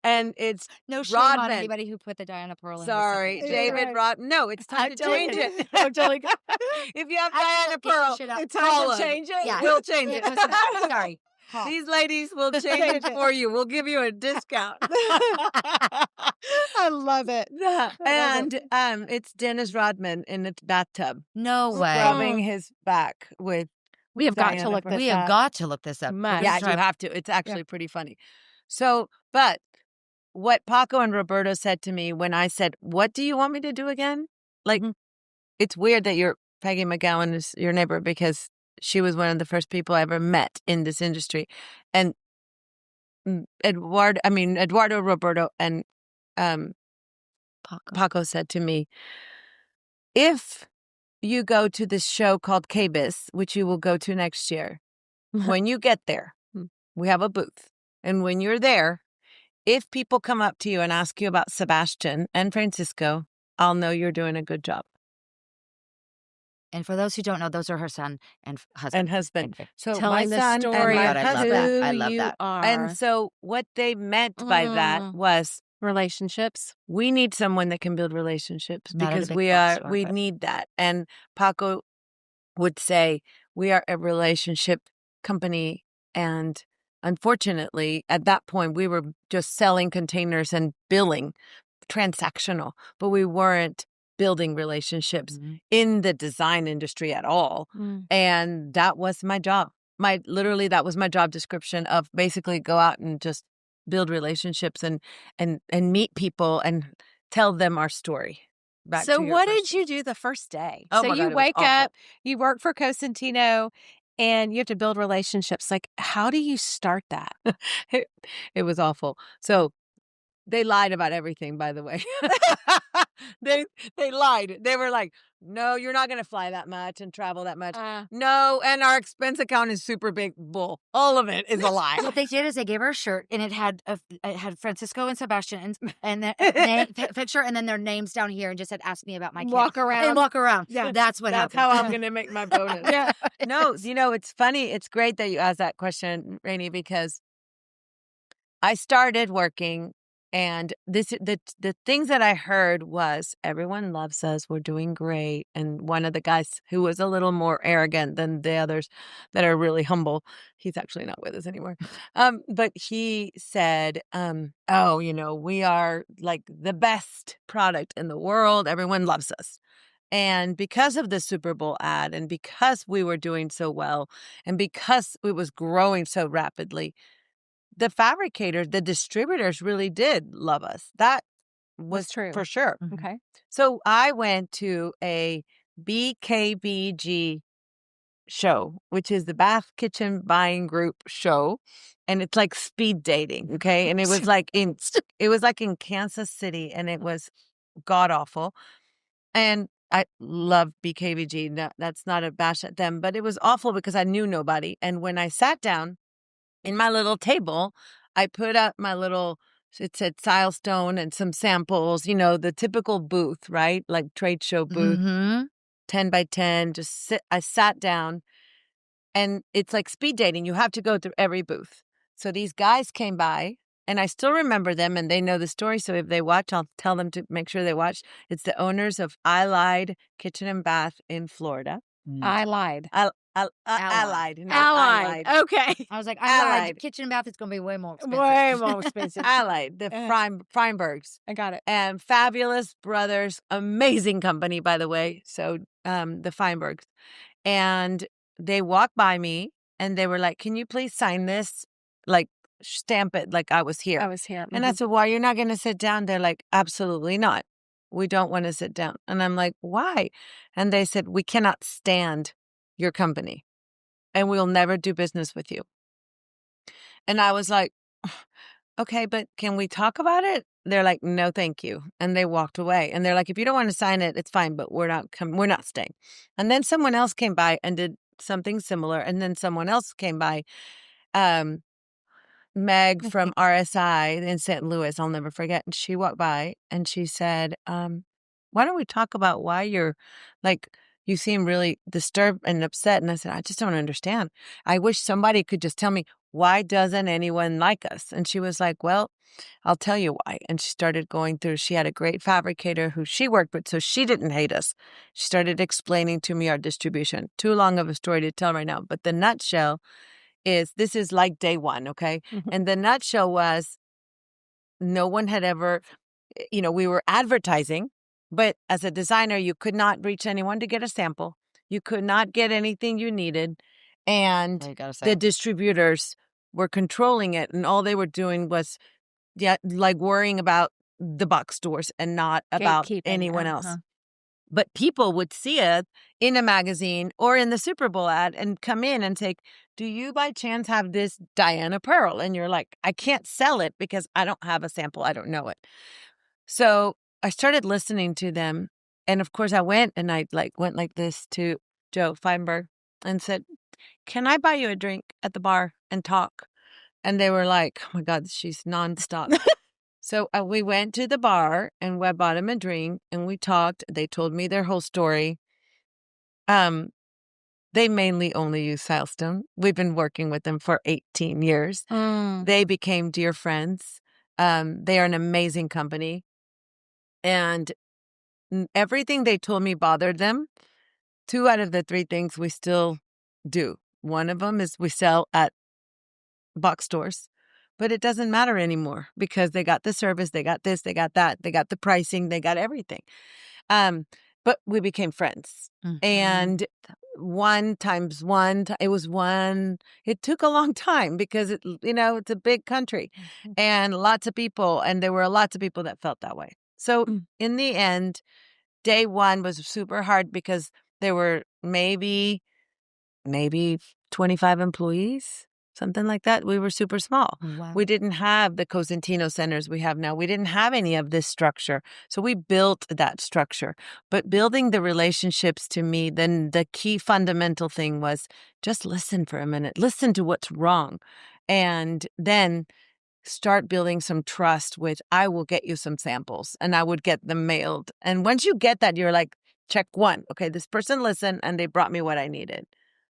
Speaker 3: And it's
Speaker 1: no shame
Speaker 3: Rodman.
Speaker 1: on anybody who put the Diana Pearl in.
Speaker 3: Sorry, David Rodman. No, it's time to change it.
Speaker 2: I'm telling you.
Speaker 3: If you have Diana Pearl,
Speaker 2: It's time to change it.
Speaker 1: Yeah.
Speaker 3: We'll change it.
Speaker 1: Sorry.
Speaker 3: These ladies will change it for you. We'll give you a discount.
Speaker 2: I love it.
Speaker 3: And it's Dennis Rodman in a bathtub.
Speaker 1: No way.
Speaker 3: Rubbing his back with
Speaker 2: We have got
Speaker 3: Diana
Speaker 2: to look
Speaker 3: Pearl.
Speaker 2: this
Speaker 1: We
Speaker 2: up.
Speaker 1: have got to look this up.
Speaker 2: Must.
Speaker 3: Yeah, you have to. It's actually pretty funny. So, but what Paco and Roberto said to me when I said, "What do you want me to do again?" Like, it's weird that Peggy McGowan is your neighbor because she was one of the first people I ever met in this industry. And Eduardo, Roberto, and Paco said to me, if you go to this show called KBIS, which you will go to next year, when you get there, we have a booth. And when you're there, if people come up to you and ask you about Sebastian and Francisco, I'll know you're doing a good job.
Speaker 1: And for those who don't know, those are her son and husband.
Speaker 3: So
Speaker 2: telling
Speaker 3: my
Speaker 2: the
Speaker 3: son
Speaker 2: story
Speaker 3: and
Speaker 1: of
Speaker 3: my husband.
Speaker 1: I love that.
Speaker 3: And so what they meant by that was
Speaker 2: relationships.
Speaker 3: We need someone that can build relationships
Speaker 1: Not
Speaker 3: because
Speaker 1: a big box
Speaker 3: we
Speaker 1: store, but-
Speaker 3: need that. And Paco would say we are a relationship company, and unfortunately at that point we were just selling containers and billing, transactional, but we weren't building relationships in the design industry at all. And that was my job. That was my job description of basically go out and just build relationships and meet people and tell them our story.
Speaker 2: So what did you do the first day?
Speaker 3: Oh
Speaker 2: so
Speaker 3: my
Speaker 2: you
Speaker 3: God, it was
Speaker 2: wake
Speaker 3: awful.
Speaker 2: up, you work for Cosentino, and you have to build relationships. Like, how do you start that?
Speaker 3: It was awful. So they lied about everything, by the way. They lied. They were like, no, you're not going to fly that much and travel that much. No, and our expense account is super big. Bull. All of it is a lie.
Speaker 1: What they did is they gave her a shirt, and it had Francisco and Sebastian and the picture, and then their names down here, and just said, "Ask me about my kid."
Speaker 2: Walk around.
Speaker 1: And walk around.
Speaker 2: Yeah.
Speaker 1: That's what
Speaker 3: That's
Speaker 1: happened.
Speaker 3: how I'm going to make my bonus.
Speaker 2: Yeah.
Speaker 3: No, it's funny. It's great that you asked that question, Rainey, because I started working, and the things that I heard was everyone loves us. We're doing great. And one of the guys who was a little more arrogant than the others that are really humble, he's actually not with us anymore. But he said, we are like the best product in the world. Everyone loves us. And because of the Super Bowl ad, and because we were doing so well, and because it was growing so rapidly, the fabricators, the distributors really did love us. That was
Speaker 2: true.
Speaker 3: for sure.
Speaker 2: Okay.
Speaker 3: So I went to a BKBG show, which is the Bath Kitchen Buying Group show. And it's like speed dating. Okay. And it was like in Kansas City, and it was god awful. And I love BKBG. No, that's not a bash at them, but it was awful because I knew nobody. And when I sat down in my little table, I put up my little, it said Silestone and some samples, the typical booth, right? Like trade show booth, 10 by 10, I sat down, and it's like speed dating. You have to go through every booth. So these guys came by, and I still remember them, and they know the story. So if they watch, I'll tell them to make sure they watch. It's the owners of I Lied Kitchen and Bath in Florida.
Speaker 2: I lied.
Speaker 3: Allied. No,
Speaker 2: Allied. Okay.
Speaker 1: I was like,
Speaker 3: Allied.
Speaker 1: kitchen and bath is going to be way more expensive.
Speaker 2: Way more expensive.
Speaker 3: Allied, the Feinbergs.
Speaker 2: I got it.
Speaker 3: And fabulous brothers, amazing company, by the way. So the Feinbergs. And they walked by me, and they were like, can you please sign this? Like, stamp it like I was here.
Speaker 2: I was here.
Speaker 3: And I said, why, you're not going to sit down? They're like, absolutely not. We don't want to sit down. And I'm like, why? And they said, we cannot stand your company, and we'll never do business with you. And I was like, okay, but can we talk about it? They're like, no, thank you. And they walked away. And they're like, if you don't want to sign it, it's fine, but we're not staying. And then someone else came by and did something similar. And then someone else came by. Meg from RSI in St. Louis, I'll never forget. And she walked by and she said, why don't we talk about why you're like, you seem really disturbed and upset. And I said, I just don't understand. I wish somebody could just tell me, why doesn't anyone like us? And she was like, well, I'll tell you why. And she started going through, she had a great fabricator who she worked with, so she didn't hate us. She started explaining to me our distribution. Too long of a story to tell right now. But the nutshell is, this is like day one, okay? And the nutshell was, no one had ever, we were advertising, but as a designer, you could not reach anyone to get a sample. You could not get anything you needed. And the distributors were controlling it. And all they were doing was, like worrying about the box stores and not about anyone else. But people would see it in a magazine or in the Super Bowl ad and come in and say, do you by chance have this Diana Pearl? And you're like, I can't sell it because I don't have a sample. I don't know it. So I started listening to them. And of course I went like this to Joe Feinberg and said, can I buy you a drink at the bar and talk? And they were like, oh my God, she's nonstop. So we went to the bar and I bought him a drink and we talked. They told me their whole story. They mainly only use Silestone. We've been working with them for 18 years. They became dear friends. They are an amazing company. And everything they told me bothered them. 2 out of the 3 things we still do. One of them is we sell at box stores. But it doesn't matter anymore because they got the service, they got this, they got that, they got the pricing, they got everything. But we became friends. And 1 times 1, it took a long time because it's a big country and lots of people. And there were lots of people that felt that way. So in the end, day 1 was super hard because there were maybe 25 employees. Something like that. We were super small. Wow. We didn't have the Cosentino centers we have now. We didn't have any of this structure. So we built that structure. But building the relationships, to me, then the key fundamental thing was just listen for a minute. Listen to what's wrong. And then start building some trust with, I will get you some samples. And I would get them mailed. And once you get that, you're like, check 1. Okay, this person listened and they brought me what I needed.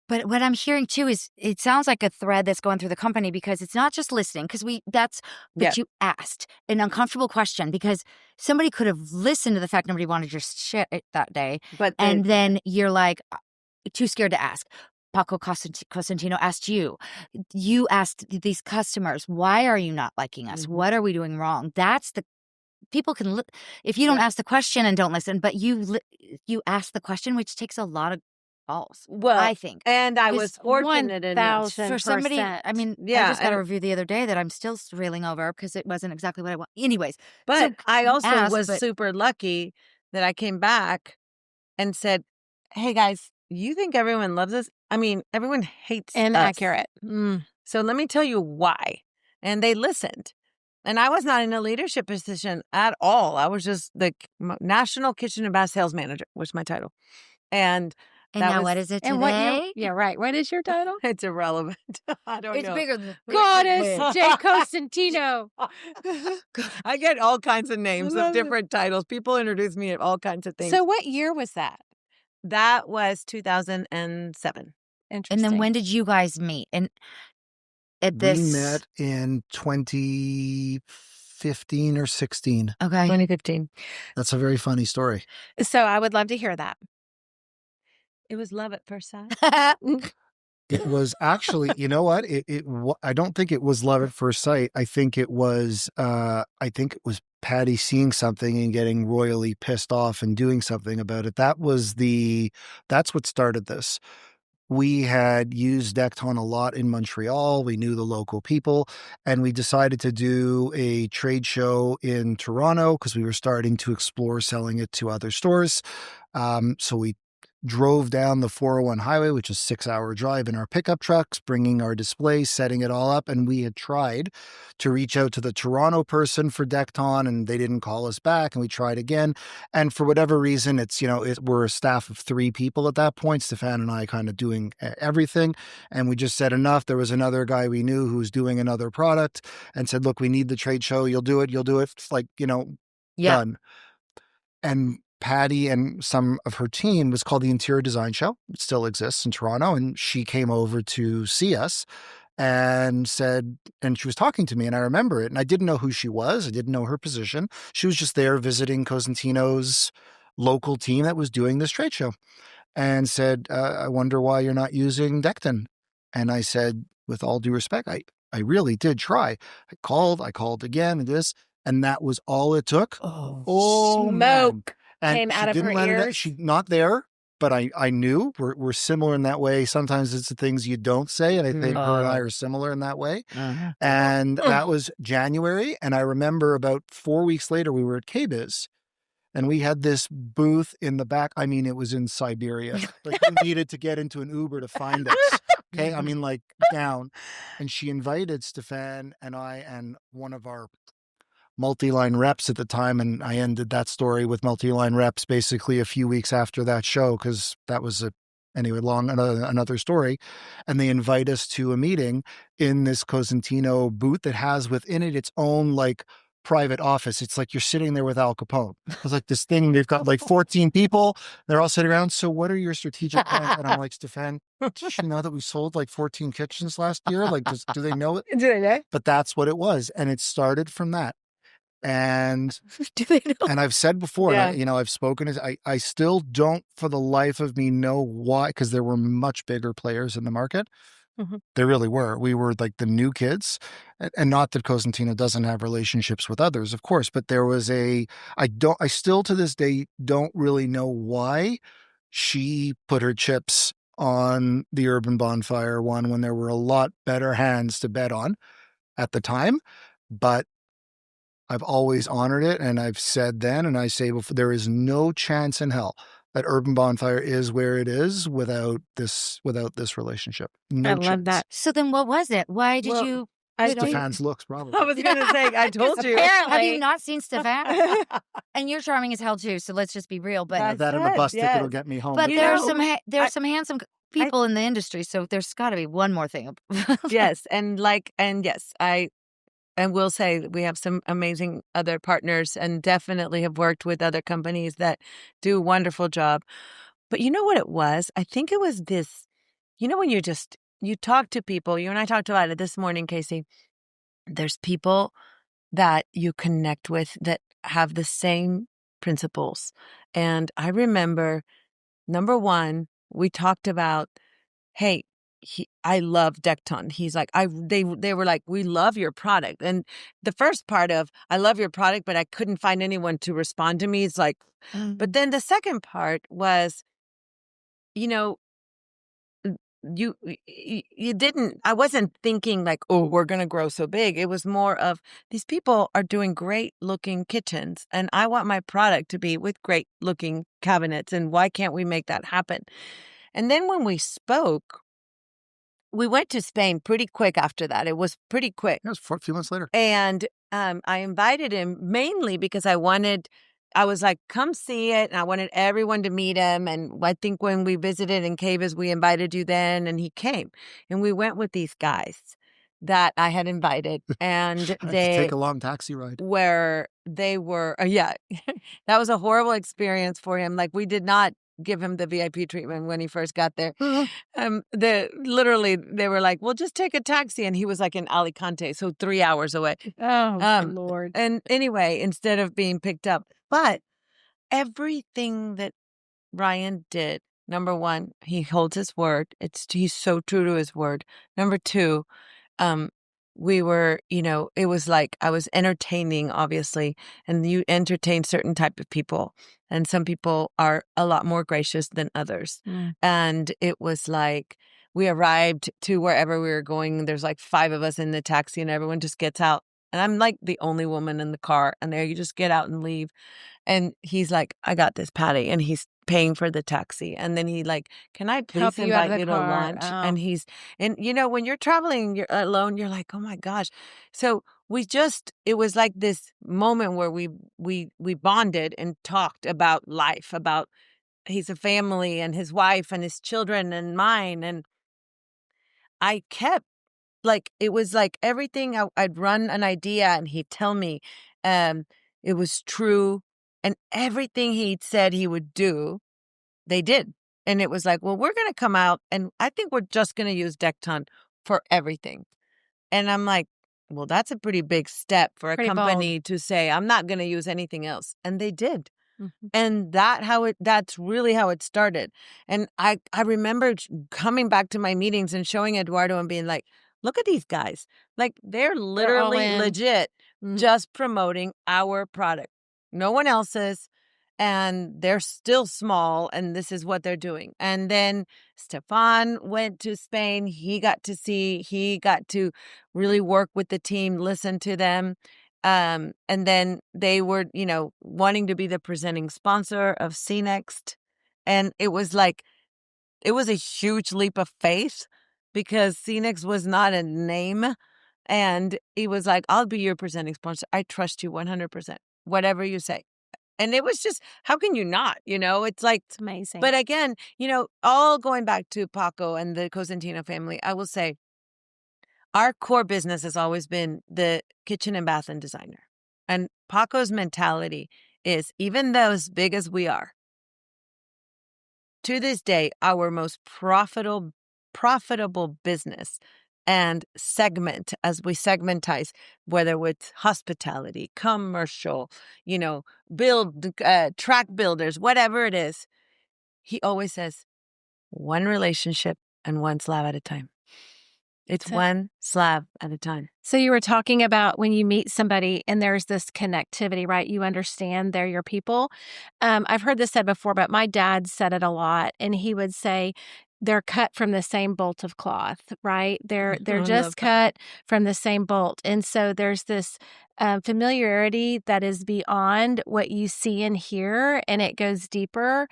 Speaker 1: But what I'm hearing too is it sounds like a thread that's going through the company because it's not just listening, because you asked an uncomfortable question because somebody could have listened to the fact nobody wanted your shit that day. And then you're like too scared to ask. Paco Cosentino asked you. You asked these customers, why are you not liking us? What are we doing wrong? People can, if you don't ask the question and don't listen, but you ask the question, which takes a lot of balls. Well, I think.
Speaker 3: And I was fortunate enough.
Speaker 1: For somebody, I mean, I just got a review the other day that I'm still reeling over because it wasn't exactly what I want. Anyways.
Speaker 3: But I also was super lucky that I came back and said, hey guys, you think everyone loves us? I mean, everyone hates us.
Speaker 2: Inaccurate.
Speaker 3: So let me tell you why. And they listened. And I was not in a leadership position at all. I was just the National Kitchen and Bath Sales Manager, was my title. And
Speaker 1: now what is it today?
Speaker 2: What is your title?
Speaker 3: It's irrelevant. I don't know.
Speaker 1: It's bigger than
Speaker 2: Goddess J. Cosentino.
Speaker 3: I get all kinds of names of different titles. People introduce me at all kinds of things.
Speaker 2: So what year was that?
Speaker 3: That was 2007.
Speaker 1: Interesting. And then when did you guys meet? And
Speaker 4: we met in 2015 or 16.
Speaker 1: Okay.
Speaker 3: 2015.
Speaker 4: That's a very funny story.
Speaker 2: So I would love to hear that.
Speaker 3: It was love at first sight.
Speaker 4: It was actually, you know what? I don't think it was love at first sight. I think it was Patty seeing something and getting royally pissed off and doing something about it. That's what started this. We had used Decton a lot in Montreal. We knew the local people, and we decided to do a trade show in Toronto because we were starting to explore selling it to other stores. So we drove down the 401 highway, which is a 6-hour drive in our pickup trucks, bringing our displays, setting it all up. And we had tried to reach out to the Toronto person for Decton, and they didn't call us back. And we tried again. And for whatever reason, we're a staff of 3 people at that point, Stefan and I kind of doing everything. And we just said enough. There was another guy we knew who was doing another product and said, look, we need the trade show. You'll do it. It's like, done. And Patty and some of her team was called the Interior Design Show. It still exists in Toronto. And she came over to see us and said, and she was talking to me, and I remember it. And I didn't know who she was. I didn't know her position. She was just there visiting Cosentino's local team that was doing this trade show, and said, I wonder why you're not using Decton. And I said, with all due respect, I really did try. I called again, and that was all it took.
Speaker 2: Oh, smoke.
Speaker 4: And
Speaker 2: came out of her ears.
Speaker 4: She's not there, but I knew we're similar in that way. Sometimes it's the things you don't say, and I think her and I are similar in that way. And that was January, and I remember about 4 weeks later, we were at KBIS, and we had this booth in the back. I mean, it was in Siberia. Like, we needed to get into an Uber to find us. Okay, I mean, like, down. And she invited Stefan and I and one of our multi-line reps at the time, and I ended that story with multi-line reps basically a few weeks after that show, because that was another story. And they invite us to a meeting in this Cosentino booth that has within it its own like private office. It's like you're sitting there with Al Capone. It's like this thing, they've got like 14 people, they're all sitting around. So what are your strategic plans? And I'm like, Stefan, did you know that we sold like 14 kitchens last year? Like, do they know it?
Speaker 2: Do they know?
Speaker 4: But that's what it was. And it started from that. And
Speaker 2: do they know?
Speaker 4: And I've said before, and I've spoken, I still don't for the life of me know why, because there were much bigger players in the market. Mm-hmm. There really were. We were like the new kids, and not that Cosentino doesn't have relationships with others, of course, but there was I still to this day don't really know why she put her chips on the Urban Bonfire one when there were a lot better hands to bet on at the time. But I've always honored it, and I've said then, and I say before, there is no chance in hell that Urban Bonfire is where it is without this relationship. No chance.
Speaker 2: Love that.
Speaker 1: So then what was it? Why did you...
Speaker 4: Stefan's looks, probably.
Speaker 3: I was going to say, I told you.
Speaker 1: Apparently. Have you not seen Stefan? And you're charming as hell too, so let's just be real. But
Speaker 4: that and a bus ticket will get me home.
Speaker 1: But there's some handsome people in the industry, so there's got to be one more thing.
Speaker 3: Yes, and yes, And we'll say that we have some amazing other partners and definitely have worked with other companies that do a wonderful job. But you know what it was? I think it was this, when you talk to people, you and I talked about it this morning, Casey, there's people that you connect with that have the same principles. And I remember, number one, we talked about, hey, I love Decton. He's like, they were like, we love your product. And the first part of, I love your product, but I couldn't find anyone to respond to me. It's like, but then the second part was, you didn't, I wasn't thinking like, oh, we're going to grow so big. It was more of, these people are doing great looking kitchens, and I want my product to be with great looking cabinets. And why can't we make that happen? And then when we spoke, we went to Spain pretty quick after that. It was pretty quick.
Speaker 4: It was a few months later.
Speaker 3: And I invited him mainly because I was like, come see it. And I wanted everyone to meet him. And I think when we visited in KBIS, we invited you then, and he came. And we went with these guys that I had invited. And they
Speaker 4: take a long taxi ride.
Speaker 3: Where they were, that was a horrible experience for him. Like, we did not give him the VIP treatment when he first got there. They were like, well, just take a taxi. And he was like in Alicante, so 3 hours away.
Speaker 2: Oh, Lord.
Speaker 3: And anyway, instead of being picked up. But everything that Ryan did, number one, he holds his word. He's so true to his word. Number two, we were, it was like I was entertaining, obviously, and you entertain certain type of people. And some people are a lot more gracious than others. And it was like we arrived to wherever we were going. There's like 5 of us in the taxi, and everyone just gets out. And I'm like the only woman in the car. And there you just get out and leave. And he's like, I got this, Patty. And he's paying for the taxi. And then he like, can I please
Speaker 2: Help you out of
Speaker 3: invite
Speaker 2: the
Speaker 3: you to
Speaker 2: car.
Speaker 3: lunch?
Speaker 2: Oh.
Speaker 3: And when you're traveling you're alone, you're like, oh my gosh. So it was like this moment where we bonded and talked about life, about he's a family and his wife and his children and mine. And I kept like, it was like everything I'd run an idea and he'd tell me it was true. And everything he'd said he would do, they did. And it was like, well, we're going to come out and I think we're just going to use Decton for everything. And I'm like, well, that's a pretty big step for a
Speaker 2: Pretty
Speaker 3: company
Speaker 2: bold.
Speaker 3: to say, I'm not going to use anything else. And they did.
Speaker 2: Mhm.
Speaker 3: And that's really how it started. And I remember coming back to my meetings and showing Eduardo and being like, look at these guys. Like they're literally
Speaker 2: in.
Speaker 3: legit
Speaker 2: Mhm.
Speaker 3: just promoting our product. No one else's. And they're still small, and this is what they're doing. And then Stefan went to Spain. He got to really work with the team, listen to them. And then they were, wanting to be the presenting sponsor of CNext. And it was a huge leap of faith because CNext was not a name. And he was like, I'll be your presenting sponsor. I trust you 100%, whatever you say. And it was just, how can you not? It's like,
Speaker 2: It's amazing.
Speaker 3: But again, all going back to Paco and the Cosentino family, I will say our core business has always been the kitchen and bath and designer. And Paco's mentality is, even though as big as we are, to this day, our most profitable business and segment, as we segmentize, whether with hospitality, commercial, build track builders, whatever it is, he always says, one relationship and one slab at a time. It's one slab at a time.
Speaker 2: So you were talking about when you meet somebody and there's this connectivity, right? You understand they're your people. I've heard this said before, but my dad said it a lot, and he would say they're cut from the same bolt of cloth, right? They're just cut from the same bolt, and so there's this familiarity that is beyond what you see and hear, and it goes deeper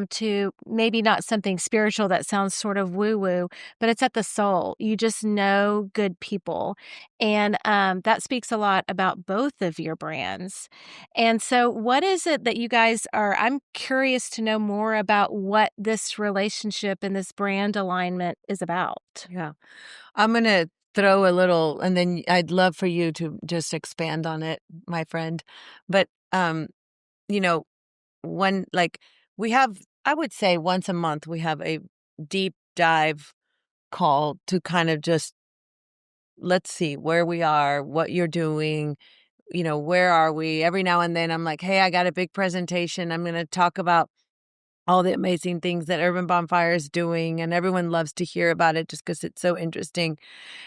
Speaker 2: to maybe not something spiritual that sounds sort of woo-woo, but it's at the soul. You just know good people. And that speaks a lot about both of your brands. And so what is it that you guys I'm curious to know more about what this relationship and this brand alignment is about.
Speaker 3: Yeah. I'm going to throw a little, and then I'd love for you to just expand on it, my friend. But, when we have, I would say once a month, we have a deep dive call to kind of just, let's see where we are, what you're doing, where are we? Every now and then I'm like, hey, I got a big presentation. I'm going to talk about all the amazing things that Urban Bonfire is doing, and everyone loves to hear about it just because it's so interesting.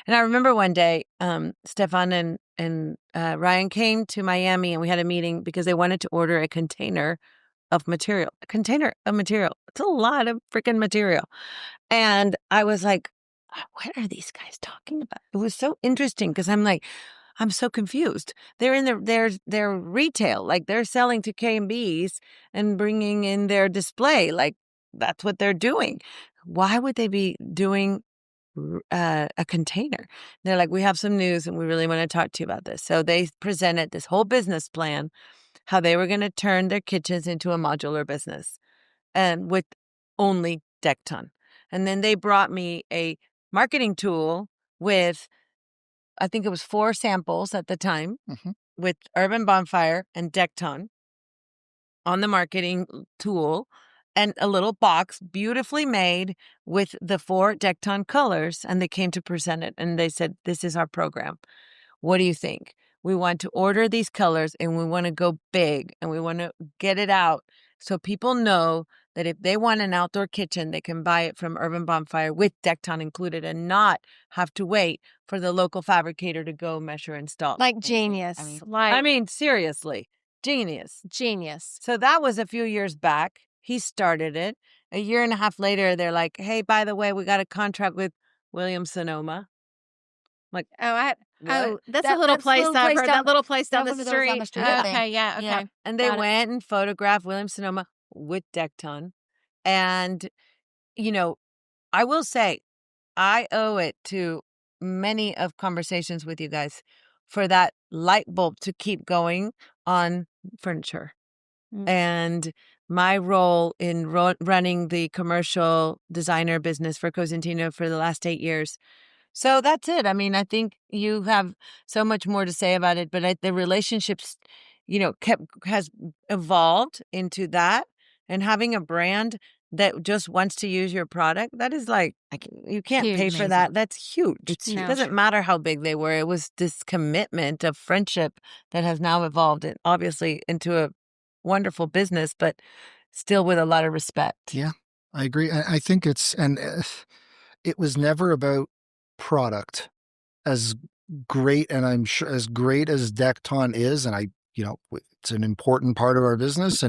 Speaker 3: And I remember one day, Stefan and Ryan came to Miami, and we had a meeting because they wanted to order a container of material. A container of material. It's a lot of freaking material. And I was like, what are these guys talking about? It was so interesting because I'm like, I'm so confused. They're in their retail, like they're selling to K&Bs and bringing in their display, like that's what they're doing. Why would they be doing a container? They're like, we have some news and we really want to talk to you about this. So they presented this whole business plan, how they were going to turn their kitchens into a modular business, and with only Decton. And then they brought me a marketing tool with, I think it was 4 samples at the time, with Urban Bonfire and Decton on the marketing tool, and a little box beautifully made with the 4 Decton colors. And they came to present it, and they said, this is our program. What do you think? We want to order these colors, and we want to go big, and we want to get it out so people know that if they want an outdoor kitchen, they can buy it from Urban Bonfire with Decton included and not have to wait for the local fabricator to go measure and install.
Speaker 2: Like genius.
Speaker 3: I mean, seriously, genius.
Speaker 2: Genius.
Speaker 3: So that was a few years back. He started it. A year and a half later, they're like, hey, by the way, we got a contract with Williams-Sonoma. Like,
Speaker 2: that's a little place I've heard. That little place down the street.
Speaker 1: Okay,
Speaker 2: yeah, okay.
Speaker 3: And they went and photographed Williams-Sonoma. with Decton. And, I will say, I owe it to many of conversations with you guys for that light bulb to keep going on furniture. And my role in running the commercial designer business for Cosentino for the last 8 years. So that's it. I mean, I think you have so much more to say about it, but the relationships, has evolved into that. And having a brand that just wants to use your product, that is like, you can't
Speaker 1: Huge,
Speaker 3: pay for
Speaker 1: amazing.
Speaker 3: that. That's huge.
Speaker 1: It's
Speaker 3: It
Speaker 1: huge.
Speaker 3: doesn't matter how big they were. It was this commitment of friendship that has now evolved, obviously, into a wonderful business, but still with a lot of respect.
Speaker 4: Yeah, I agree. I think it was never about product. As great, and I'm sure as great as Decton is, and it's an important part of our business,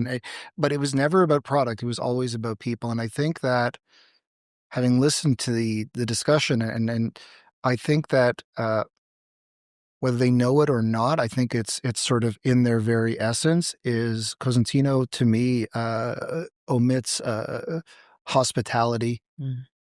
Speaker 4: but it was never about product. It was always about people. And I think that, having listened to the discussion, and I think that whether they know it or not, I think it's sort of in their very essence, is Cosentino, to me, omits hospitality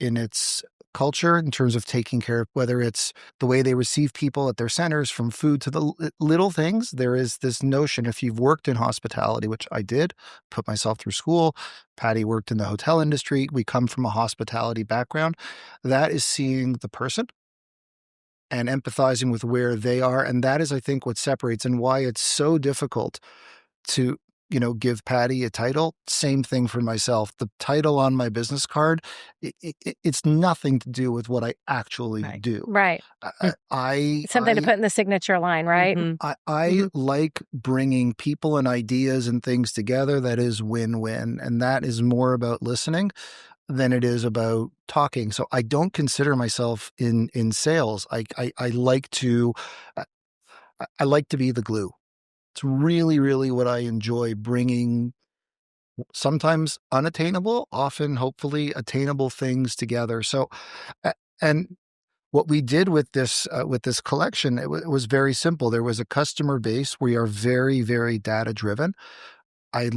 Speaker 4: in its culture, in terms of taking care of, whether it's the way they receive people at their centers, from food to the little things. There is this notion, if you've worked in hospitality, which I did, put myself through school, Patty worked in the hotel industry, we come from a hospitality background, that is seeing the person and empathizing with where they are. And that is, I think, what separates, and why it's so difficult to give Patty a title. Same thing for myself. The title on my business card, it's nothing to do with what I actually do.
Speaker 2: Right. Something to put in the signature line, right?
Speaker 4: I like bringing people and ideas and things together that is win-win. And that is more about listening than it is about talking. So I don't consider myself in sales. I like to be the glue. It's really, really what I enjoy, bringing sometimes unattainable, often hopefully attainable things together. So, and what we did with this collection, it was very simple. There was a customer base. We are very, very data driven. I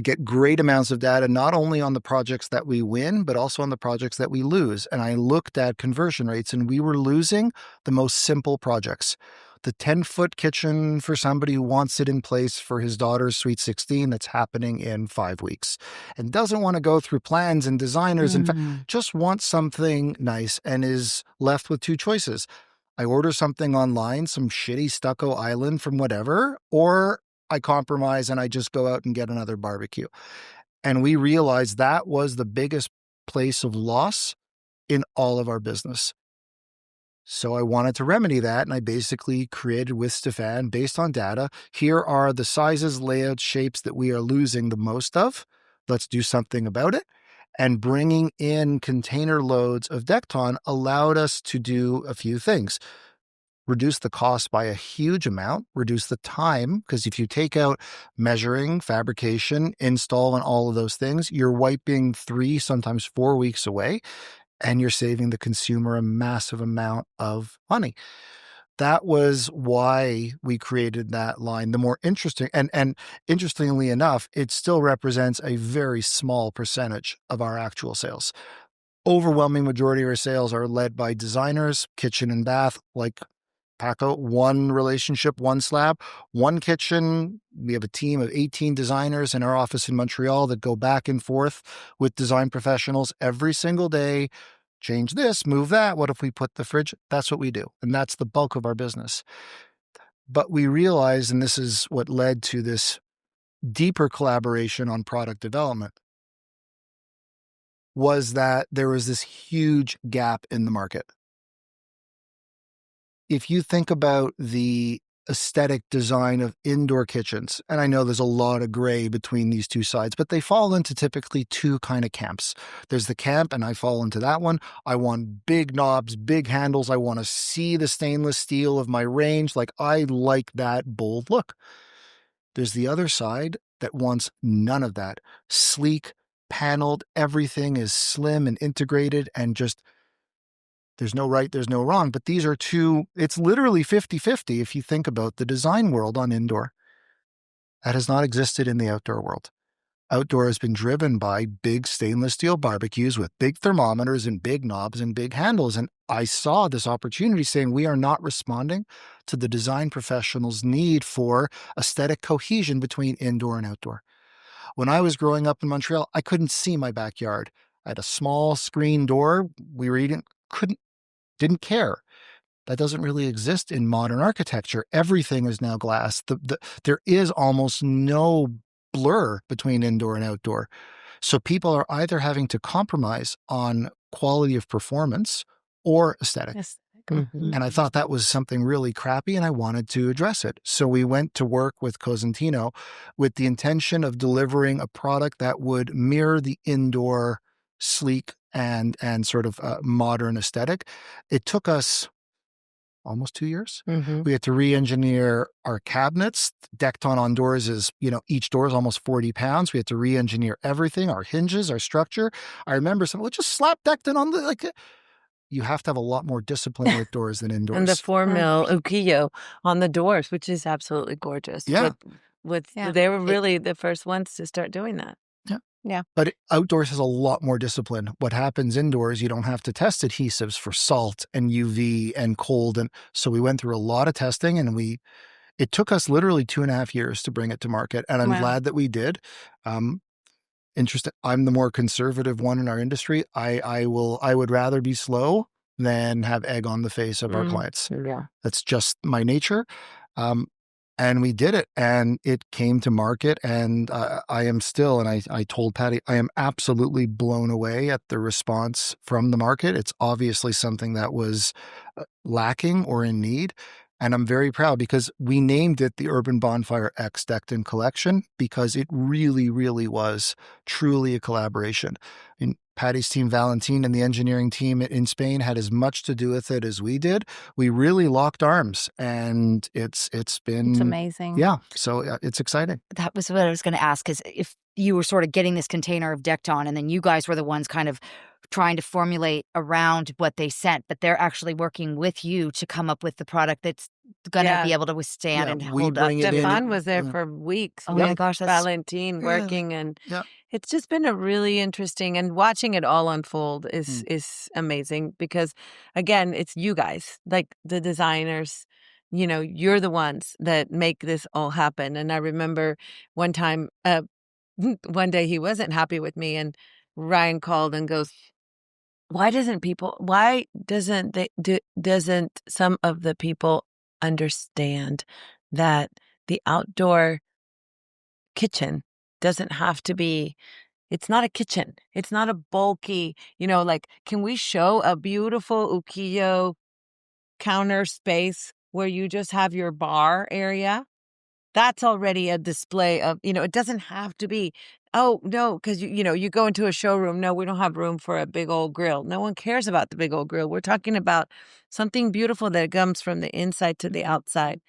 Speaker 4: get great amounts of data, not only on the projects that we win, but also on the projects that we lose. And I looked at conversion rates, and we were losing the most simple projects. The 10-foot kitchen for somebody who wants it in place for his daughter's Sweet 16 that's happening in 5 weeks, and doesn't want to go through plans and designers and just wants something nice, and is left with 2 choices. I order something online, some shitty stucco island from whatever, or I compromise and I just go out and get another barbecue. And we realized that was the biggest place of loss in all of our business. So I wanted to remedy that, and I basically created with Stefan, based on data, here are the sizes, layouts, shapes that we are losing the most of. Let's do something about it. And bringing in container loads of Decton allowed us to do a few things. Reduce the cost by a huge amount, reduce the time, because if you take out measuring, fabrication, install, and all of those things, you're wiping 3, sometimes 4 weeks away, and you're saving the consumer a massive amount of money. That was why we created that line. The more interesting, and interestingly enough, it still represents a very small percentage of our actual sales. Overwhelming majority of our sales are led by designers, kitchen and bath, like Paco, one relationship, one slab, one kitchen. We have a team of 18 designers in our office in Montreal that go back and forth with design professionals every single day. Change this, move that. What if we put the fridge? That's what we do. And that's the bulk of our business. But we realized, and this is what led to this deeper collaboration on product development, was that there was this huge gap in the market. If you think about the aesthetic design of indoor kitchens, and I know there's a lot of gray between these two sides, but they fall into typically 2 kind of camps. There's the camp, and I fall into that one. I want big knobs, big handles. I want to see the stainless steel of my range. Like, I like that bold look. There's the other side that wants none of that. Sleek, paneled, everything is slim and integrated, and just there's no right, there's no wrong. But these are two, it's literally 50-50 if you think about the design world on indoor. That has not existed in the outdoor world. Outdoor has been driven by big stainless steel barbecues with big thermometers and big knobs and big handles. And I saw this opportunity saying we are not responding to the design professionals' need for aesthetic cohesion between indoor and outdoor. When I was growing up in Montreal, I couldn't see my backyard. I had a small screen door. We were eating, didn't care. That doesn't really exist in modern architecture. Everything is now glass. There is almost no blur between indoor and outdoor. So people are either having to compromise on quality of performance or aesthetic.
Speaker 2: Yes.
Speaker 3: Mhm.
Speaker 4: And I thought that was something really crappy, and I wanted to address it. So we went to work with Cosentino with the intention of delivering a product that would mirror the indoor sleek and sort of modern aesthetic. It took us almost 2 years.
Speaker 3: Mhm.
Speaker 4: We had to re-engineer our cabinets. Decton on doors is, each door is almost 40 pounds. We had to re-engineer everything, our hinges, our structure. I remember someone, just slap Decton on you have to have a lot more discipline with doors than indoors.
Speaker 3: And the 4 mil ukiyo on the doors, which is absolutely gorgeous.
Speaker 4: Yeah.
Speaker 3: They were really the first ones to start doing that.
Speaker 2: Yeah.
Speaker 4: But outdoors has a lot more discipline. What happens indoors, you don't have to test adhesives for salt and UV and cold. And so we went through a lot of testing, and it took us literally 2.5 years to bring it to market. And I'm
Speaker 2: Wow.
Speaker 4: glad that we did. Interesting. I'm the more conservative one in our industry. I would rather be slow than have egg on the face of our clients.
Speaker 3: Yeah.
Speaker 4: That's just my nature. And we did it, and it came to market, and I am still, and I told Patty, I am absolutely blown away at the response from the market. It's obviously something that was lacking or in need. And I'm very proud because we named it the Urban Bonfire X Decton Collection because it really, really was truly a collaboration. I mean, Patty's team, Valentin, and the engineering team in Spain had as much to do with it as we did. We really locked arms, and it's been...
Speaker 2: It's amazing.
Speaker 4: Yeah, so it's exciting.
Speaker 1: That was what I was going to ask, is if you were sort of getting this container of Decton, and then you guys were the ones kind of trying to formulate around what they sent, but they're actually working with you to come up with the product that's going to be able to withstand and hold up.
Speaker 3: Stefan was there for weeks.
Speaker 1: Oh my gosh, that's
Speaker 3: Valentin working, and it's just been a really interesting, and watching it all unfold is amazing because, again, it's you guys, like the designers. You're the ones that make this all happen. And I remember one time, one day he wasn't happy with me, and Ryan called and goes, why doesn't some of the people understand that the outdoor kitchen doesn't have to be, it's not a kitchen. It's not a bulky, can we show a beautiful ukiyo counter space where you just have your bar area? That's already a display of, it doesn't have to be, oh, no, because, you go into a showroom. No, we don't have room for a big old grill. No one cares about the big old grill. We're talking about something beautiful that comes from the inside to the outside.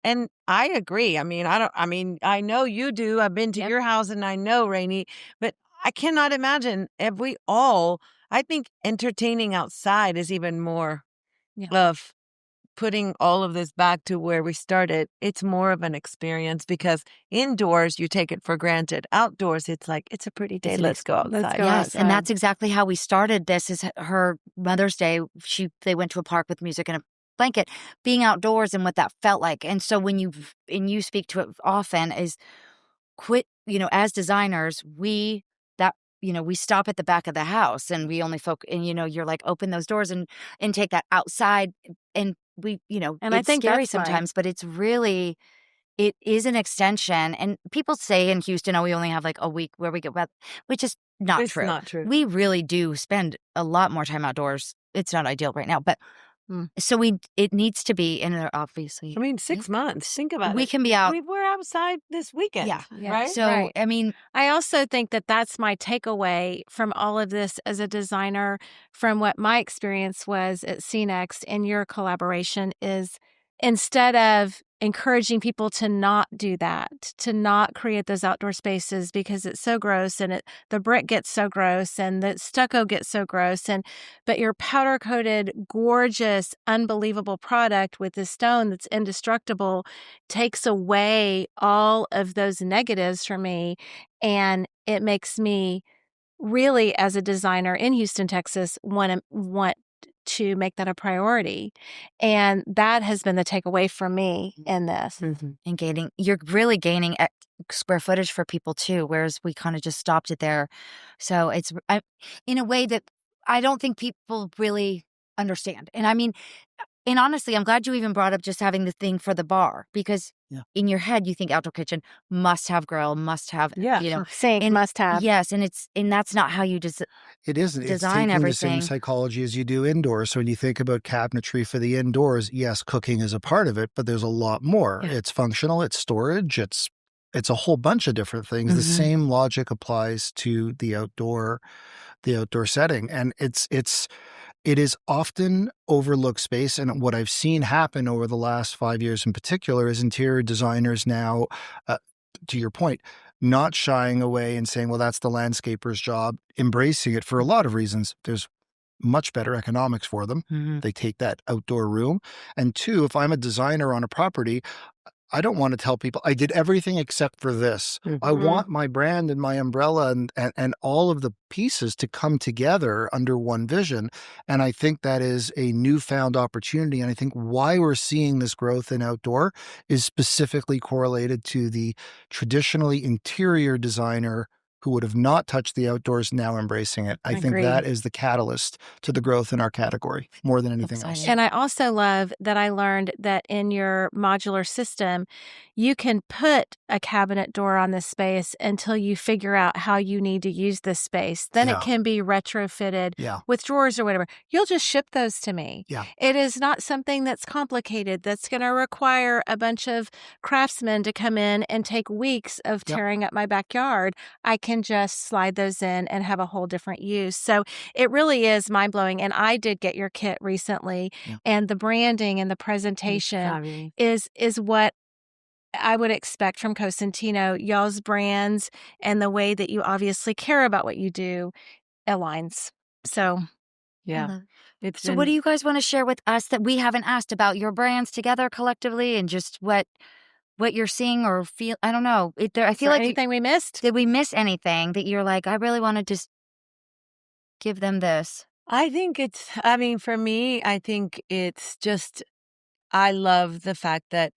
Speaker 3: And I agree. I know you do. I've been to your house, and I know, Rainey, but I cannot imagine if we all, I think entertaining outside is even more of putting all of this back to where we started. It's more of an experience because indoors you take it for granted. Outdoors, it's like, it's a pretty day. Let's go outside.
Speaker 1: Yes, and that's exactly how we started this. Is her Mother's Day. They went to a park with music and a blanket, being outdoors, and what that felt like. And so when you speak to it often, is quit. As designers, we stop at the back of the house, and we only focus. And you're like, open those doors and take that outside. And we, and it's
Speaker 2: I think
Speaker 1: scary
Speaker 2: that's
Speaker 1: sometimes, but it's really, it is an extension. And people say in Houston, we only have like a week where we get wet, which is not true.
Speaker 3: It's not true.
Speaker 1: We really do spend a lot more time outdoors. It's not ideal right now, but so it needs to be in there, obviously.
Speaker 3: 6 months. Think about it.
Speaker 1: We can be out.
Speaker 3: We're outside this weekend.
Speaker 1: Yeah.
Speaker 3: Right?
Speaker 1: So,
Speaker 2: Right.
Speaker 1: I
Speaker 2: I also think that that's my takeaway from all of this as a designer, from what my experience was at CNext in your collaboration, is instead of encouraging people to not do that, to not create those outdoor spaces because it's so gross and the brick gets so gross and the stucco gets so gross. But your powder coated, gorgeous, unbelievable product with the stone that's indestructible takes away all of those negatives for me. And it makes me really, as a designer in Houston, Texas, want to make that a priority. And that has been the takeaway for me in this.
Speaker 1: And you're really gaining square footage for people too, whereas we kind of just stopped it there. So it's in a way that I don't think people really understand. And I mean, and honestly, I'm glad you even brought up just having the thing for the bar, because in your head you think outdoor kitchen must have grill, must have
Speaker 2: sink, must have.
Speaker 1: Yes, and that's not how you
Speaker 4: it isn't.
Speaker 1: Design
Speaker 4: it's taking
Speaker 1: everything.
Speaker 4: the same psychology as you do indoors. So when you think about cabinetry for the indoors, yes, cooking is a part of it, but there's a lot more. Yeah. It's functional, it's storage, it's a whole bunch of different things. The same logic applies to the outdoor setting, and it is often overlooked space. And what I've seen happen over the last 5 years in particular is interior designers now, to your point, not shying away and saying, well, that's the landscaper's job, embracing it for a lot of reasons. There's much better economics for them. They take that outdoor room. And two, if I'm a designer on a property, I don't want to tell people I did everything except for this. I want my brand and my umbrella and all of the pieces to come together under one vision. And I think that is a newfound opportunity. And I think why we're seeing this growth in outdoor is specifically correlated to the traditionally interior designer who would have not touched the outdoors now embracing it. I think that is the catalyst to the growth in our category more than anything else.
Speaker 2: And I also love that I learned that in your modular system, you can put a cabinet door on this space until you figure out how you need to use this space. Then it can be retrofitted with drawers or whatever. You'll just ship those to me. It is not something that's complicated, that's going to require a bunch of craftsmen to come in and take weeks of tearing up my backyard. I can just slide those in and have a whole different use. So it really is mind-blowing. And I did get your kit recently, and the branding and the presentation is what I would expect from Cosentino. Y'all's brands and the way that you obviously care about what you do aligns. So
Speaker 1: So what do you guys want to share with us that we haven't asked about your brands together collectively, and just what you're seeing or feel? I don't know. I feel like
Speaker 2: anything we missed?
Speaker 1: Did we miss anything that you're like, I really want to just give them this?
Speaker 3: I think for me, I think it's just, I love the fact that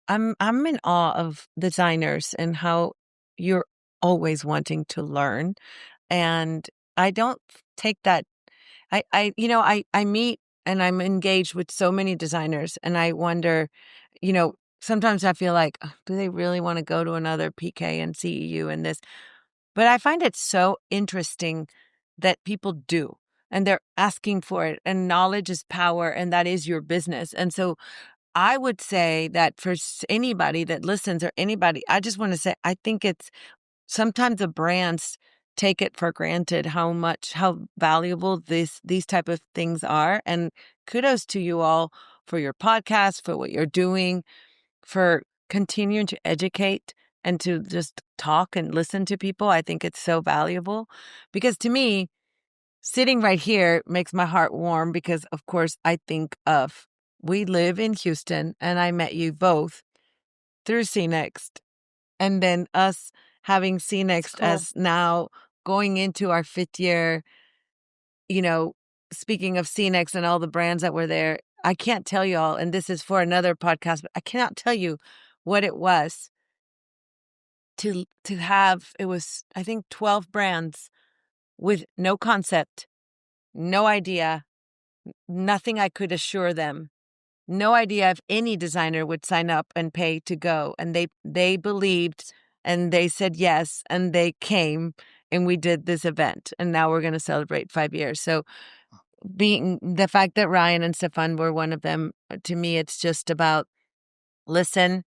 Speaker 3: I'm in awe of designers and how you're always wanting to learn. And I don't take that. I meet and I'm engaged with so many designers, and I wonder, sometimes I feel like, do they really want to go to another PK and CEU and this? But I find it so interesting that people do, and they're asking for it, and knowledge is power, and that is your business. And so I would say that for anybody that listens or anybody, I just want to say, I think it's sometimes the brands take it for granted how valuable these type of things are. And kudos to you all for your podcast, for what you're doing, for continuing to educate and to just talk and listen to people. I think it's so valuable, because to me, sitting right here makes my heart warm, because of course I think of, we live in Houston, and I met you both through CNext, and then us having CNext as now going into our 5th year. Speaking of CNext and all the brands that were there, I can't tell you all, and this is for another podcast, but I cannot tell you what it was to have. It was, I think, 12 brands with no concept, no idea, nothing I could assure them, no idea if any designer would sign up and pay to go. And they believed, and they said yes, and they came, and we did this event, and now we're going to celebrate 5 years. So being the fact that Ryan and Stefan were one of them, to me, it's just about listen,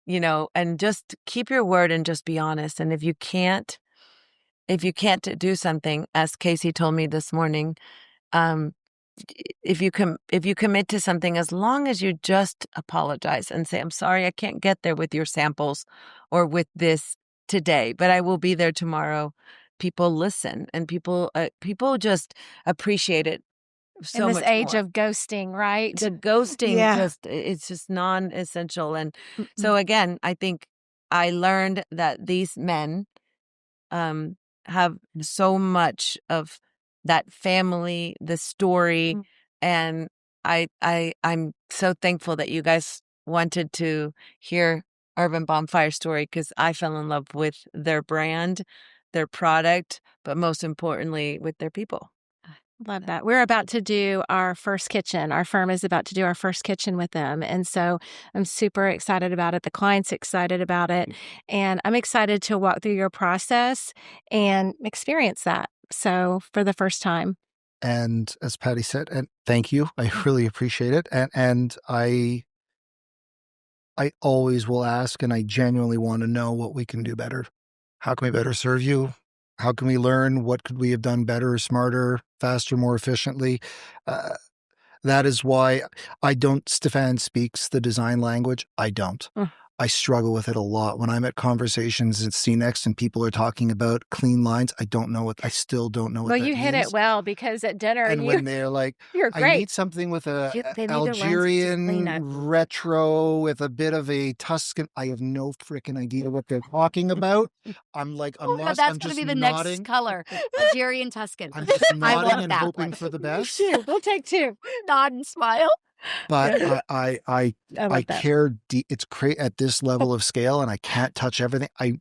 Speaker 3: and just keep your word and just be honest. And if you can't do something, as Casey told me this morning, if you commit to something, as long as you just apologize and say, I'm sorry, I can't get there with your samples or with this today, but I will be there tomorrow. People listen, and people just appreciate it so
Speaker 2: in
Speaker 3: much
Speaker 2: this age
Speaker 3: more.
Speaker 2: of ghosting, right?
Speaker 3: The ghosting,
Speaker 2: Yeah.
Speaker 3: it's just non-essential. And so again, I think I learned that these men have so much of that family, the story, and I'm so thankful that you guys wanted to hear Urban Bonfire story, because I fell in love with their brand, their product, but most importantly with their people.
Speaker 2: Love that. We're about to do our first kitchen. Our firm is about to do our first kitchen with them. And so I'm super excited about it. The client's excited about it. And I'm excited to walk through your process and experience that. So for the first time.
Speaker 4: And as Patty said, and thank you. I really appreciate it. And I always will ask, and I genuinely want to know what we can do better. How can we better serve you? How can we learn? What could we have done better, smarter, faster, more efficiently? That is why Stefan speaks the design language. I don't. I struggle with it a lot. When I'm at conversations at CNext and people are talking about clean lines, I still don't know what that means.
Speaker 2: Well, you hit it well, because at dinner,
Speaker 4: and when they're like,
Speaker 2: you're great.
Speaker 4: I need something with a Algerian retro with a bit of a Tuscan. I have no freaking idea what they're talking about. I'm lost.
Speaker 1: That's
Speaker 4: going
Speaker 1: to be the next color. Algerian Tuscan.
Speaker 4: I'm just nodding and hoping for the best.
Speaker 2: We'll take two.
Speaker 1: Nod and smile.
Speaker 4: But I care deep. It's at this level of scale, and I can't touch everything. I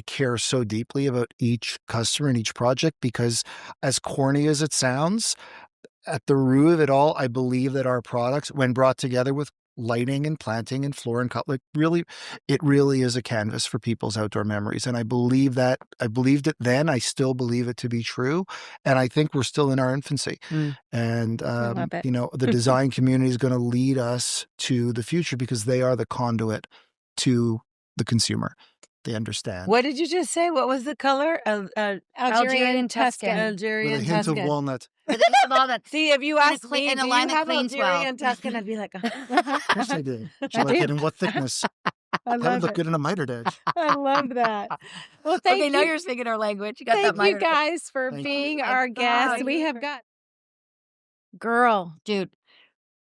Speaker 4: care so deeply about each customer and each project, because as corny as it sounds, at the root of it all, I believe that our products, when brought together with lighting and planting and floor and cut, it really is a canvas for people's outdoor memories. And I believe that. I believed it then. I still believe it to be true. And I think we're still in our infancy. And, the design community is going to lead us to the future, because they are the conduit to the consumer. They understand.
Speaker 3: What did you just say? What was the color?
Speaker 2: Algerian Tuscan.
Speaker 3: Algerian
Speaker 4: with a hint
Speaker 3: Tuscan.
Speaker 4: of walnut.
Speaker 3: See, if you asked me,
Speaker 1: in a
Speaker 3: do
Speaker 1: line
Speaker 3: you
Speaker 1: that
Speaker 3: have
Speaker 1: cleans
Speaker 3: Algerian Tuscan? I'd be like,
Speaker 4: Of course I do. So like it in what thickness? That would look good in a mitered edge.
Speaker 2: I love that. Well, thank you.
Speaker 1: Now you're speaking our language. You got
Speaker 2: Thank
Speaker 1: that
Speaker 2: you guys for being our guests. We have got
Speaker 1: dude.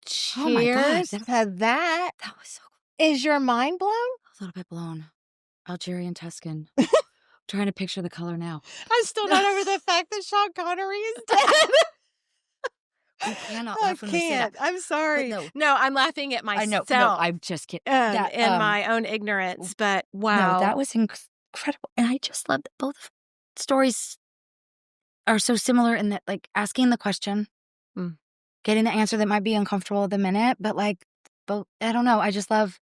Speaker 2: Cheers
Speaker 1: Oh my God.
Speaker 2: to that.
Speaker 1: That was so cool.
Speaker 2: Is your mind blown?
Speaker 1: A little bit blown. Algerian Tuscan. Trying to picture the color now.
Speaker 2: I'm still not over the fact that Sean Connery is dead.
Speaker 1: I cannot
Speaker 2: I
Speaker 1: laugh when they say that.
Speaker 2: I'm sorry.
Speaker 1: But
Speaker 2: No, I'm laughing at myself.
Speaker 1: I know. No, I'm just kidding.
Speaker 2: In my own ignorance, but wow.
Speaker 1: No, that was incredible. And I just love that both stories are so similar in that, like, asking the question, getting the answer that might be uncomfortable at the minute, but both, I don't know. I just love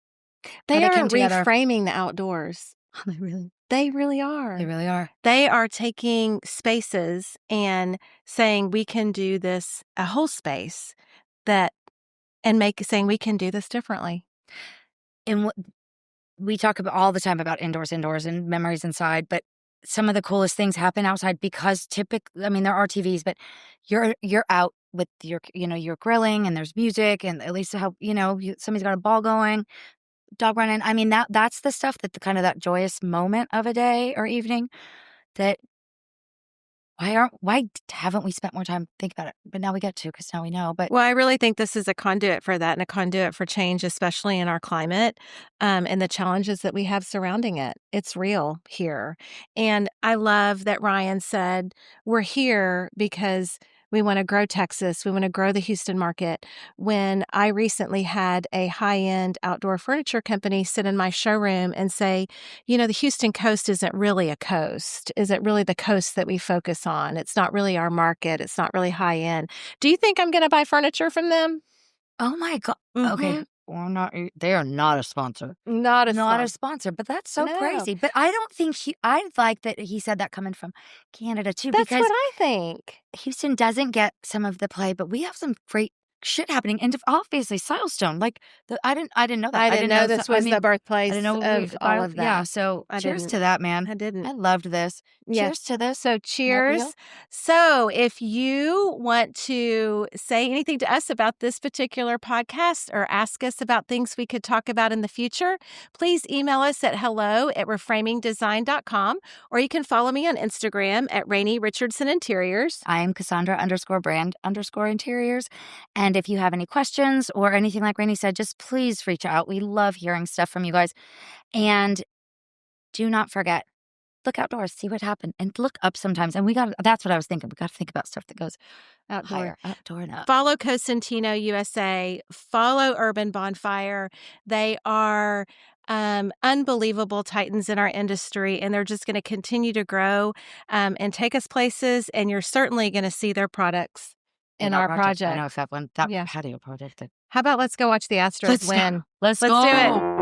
Speaker 2: they are
Speaker 1: came together.
Speaker 2: reframing the outdoors.
Speaker 1: They really
Speaker 2: are.
Speaker 1: They really are.
Speaker 2: They are taking spaces and saying we can do this, a whole space saying we can do this differently.
Speaker 1: And we talk about all the time about indoors and memories inside, but some of the coolest things happen outside, because typically, I mean, there are TVs, but you're out with you're grilling, and there's music, and at least somebody's got a ball going, dog running. I mean, that's the stuff that that joyous moment of a day or evening that why haven't we spent more time thinking about it? But now we get to, because now we know. But
Speaker 2: well, I really think this is a conduit for that, and a conduit for change, especially in our climate, and the challenges that we have surrounding it. It's real here. And I love that Ryan said, we're here because we want to grow Texas. We want to grow the Houston market. When I recently had a high-end outdoor furniture company sit in my showroom and say, the Houston coast isn't really a coast. Is it really the coast that we focus on? It's not really our market. It's not really high-end. Do you think I'm going to buy furniture from them?
Speaker 1: Oh my God.
Speaker 2: Mm-hmm.
Speaker 1: Okay. They are not a sponsor.
Speaker 2: Not a
Speaker 1: sponsor, but that's so crazy. But I don't think I like that he said that coming from Canada too.
Speaker 2: That's
Speaker 1: because
Speaker 2: what I think.
Speaker 1: Houston doesn't get some of the play, but we have some great shit happening. And obviously Silestone, like I didn't know that.
Speaker 2: I didn't know this was the birthplace
Speaker 1: I didn't know
Speaker 2: of all of that.
Speaker 1: Yeah. So cheers to that, man.
Speaker 2: I didn't.
Speaker 1: I loved this.
Speaker 2: Yes.
Speaker 1: Cheers to this.
Speaker 2: So cheers. So if you want to say anything to us about this particular podcast or ask us about things we could talk about in the future, please email us at hello@reframingdesign.com, or you can follow me on Instagram at Rainey Richardson Interiors.
Speaker 1: I am Cassandra_brand_interiors. And if you have any questions or anything like Rainey said, just please reach out. We love hearing stuff from you guys. And do not forget, look outdoors, see what happened, and look up sometimes. And that's what I was thinking. We got to think about stuff that goes outdoor and up.
Speaker 2: Follow Cosentino USA. Follow Urban Bonfire. They are unbelievable titans in our industry, and they're just going to continue to grow and take us places. And you're certainly going to see their products in our project.
Speaker 1: I know that patio project.
Speaker 2: How about let's go watch the Astros win?
Speaker 1: Let's go.
Speaker 2: Do it.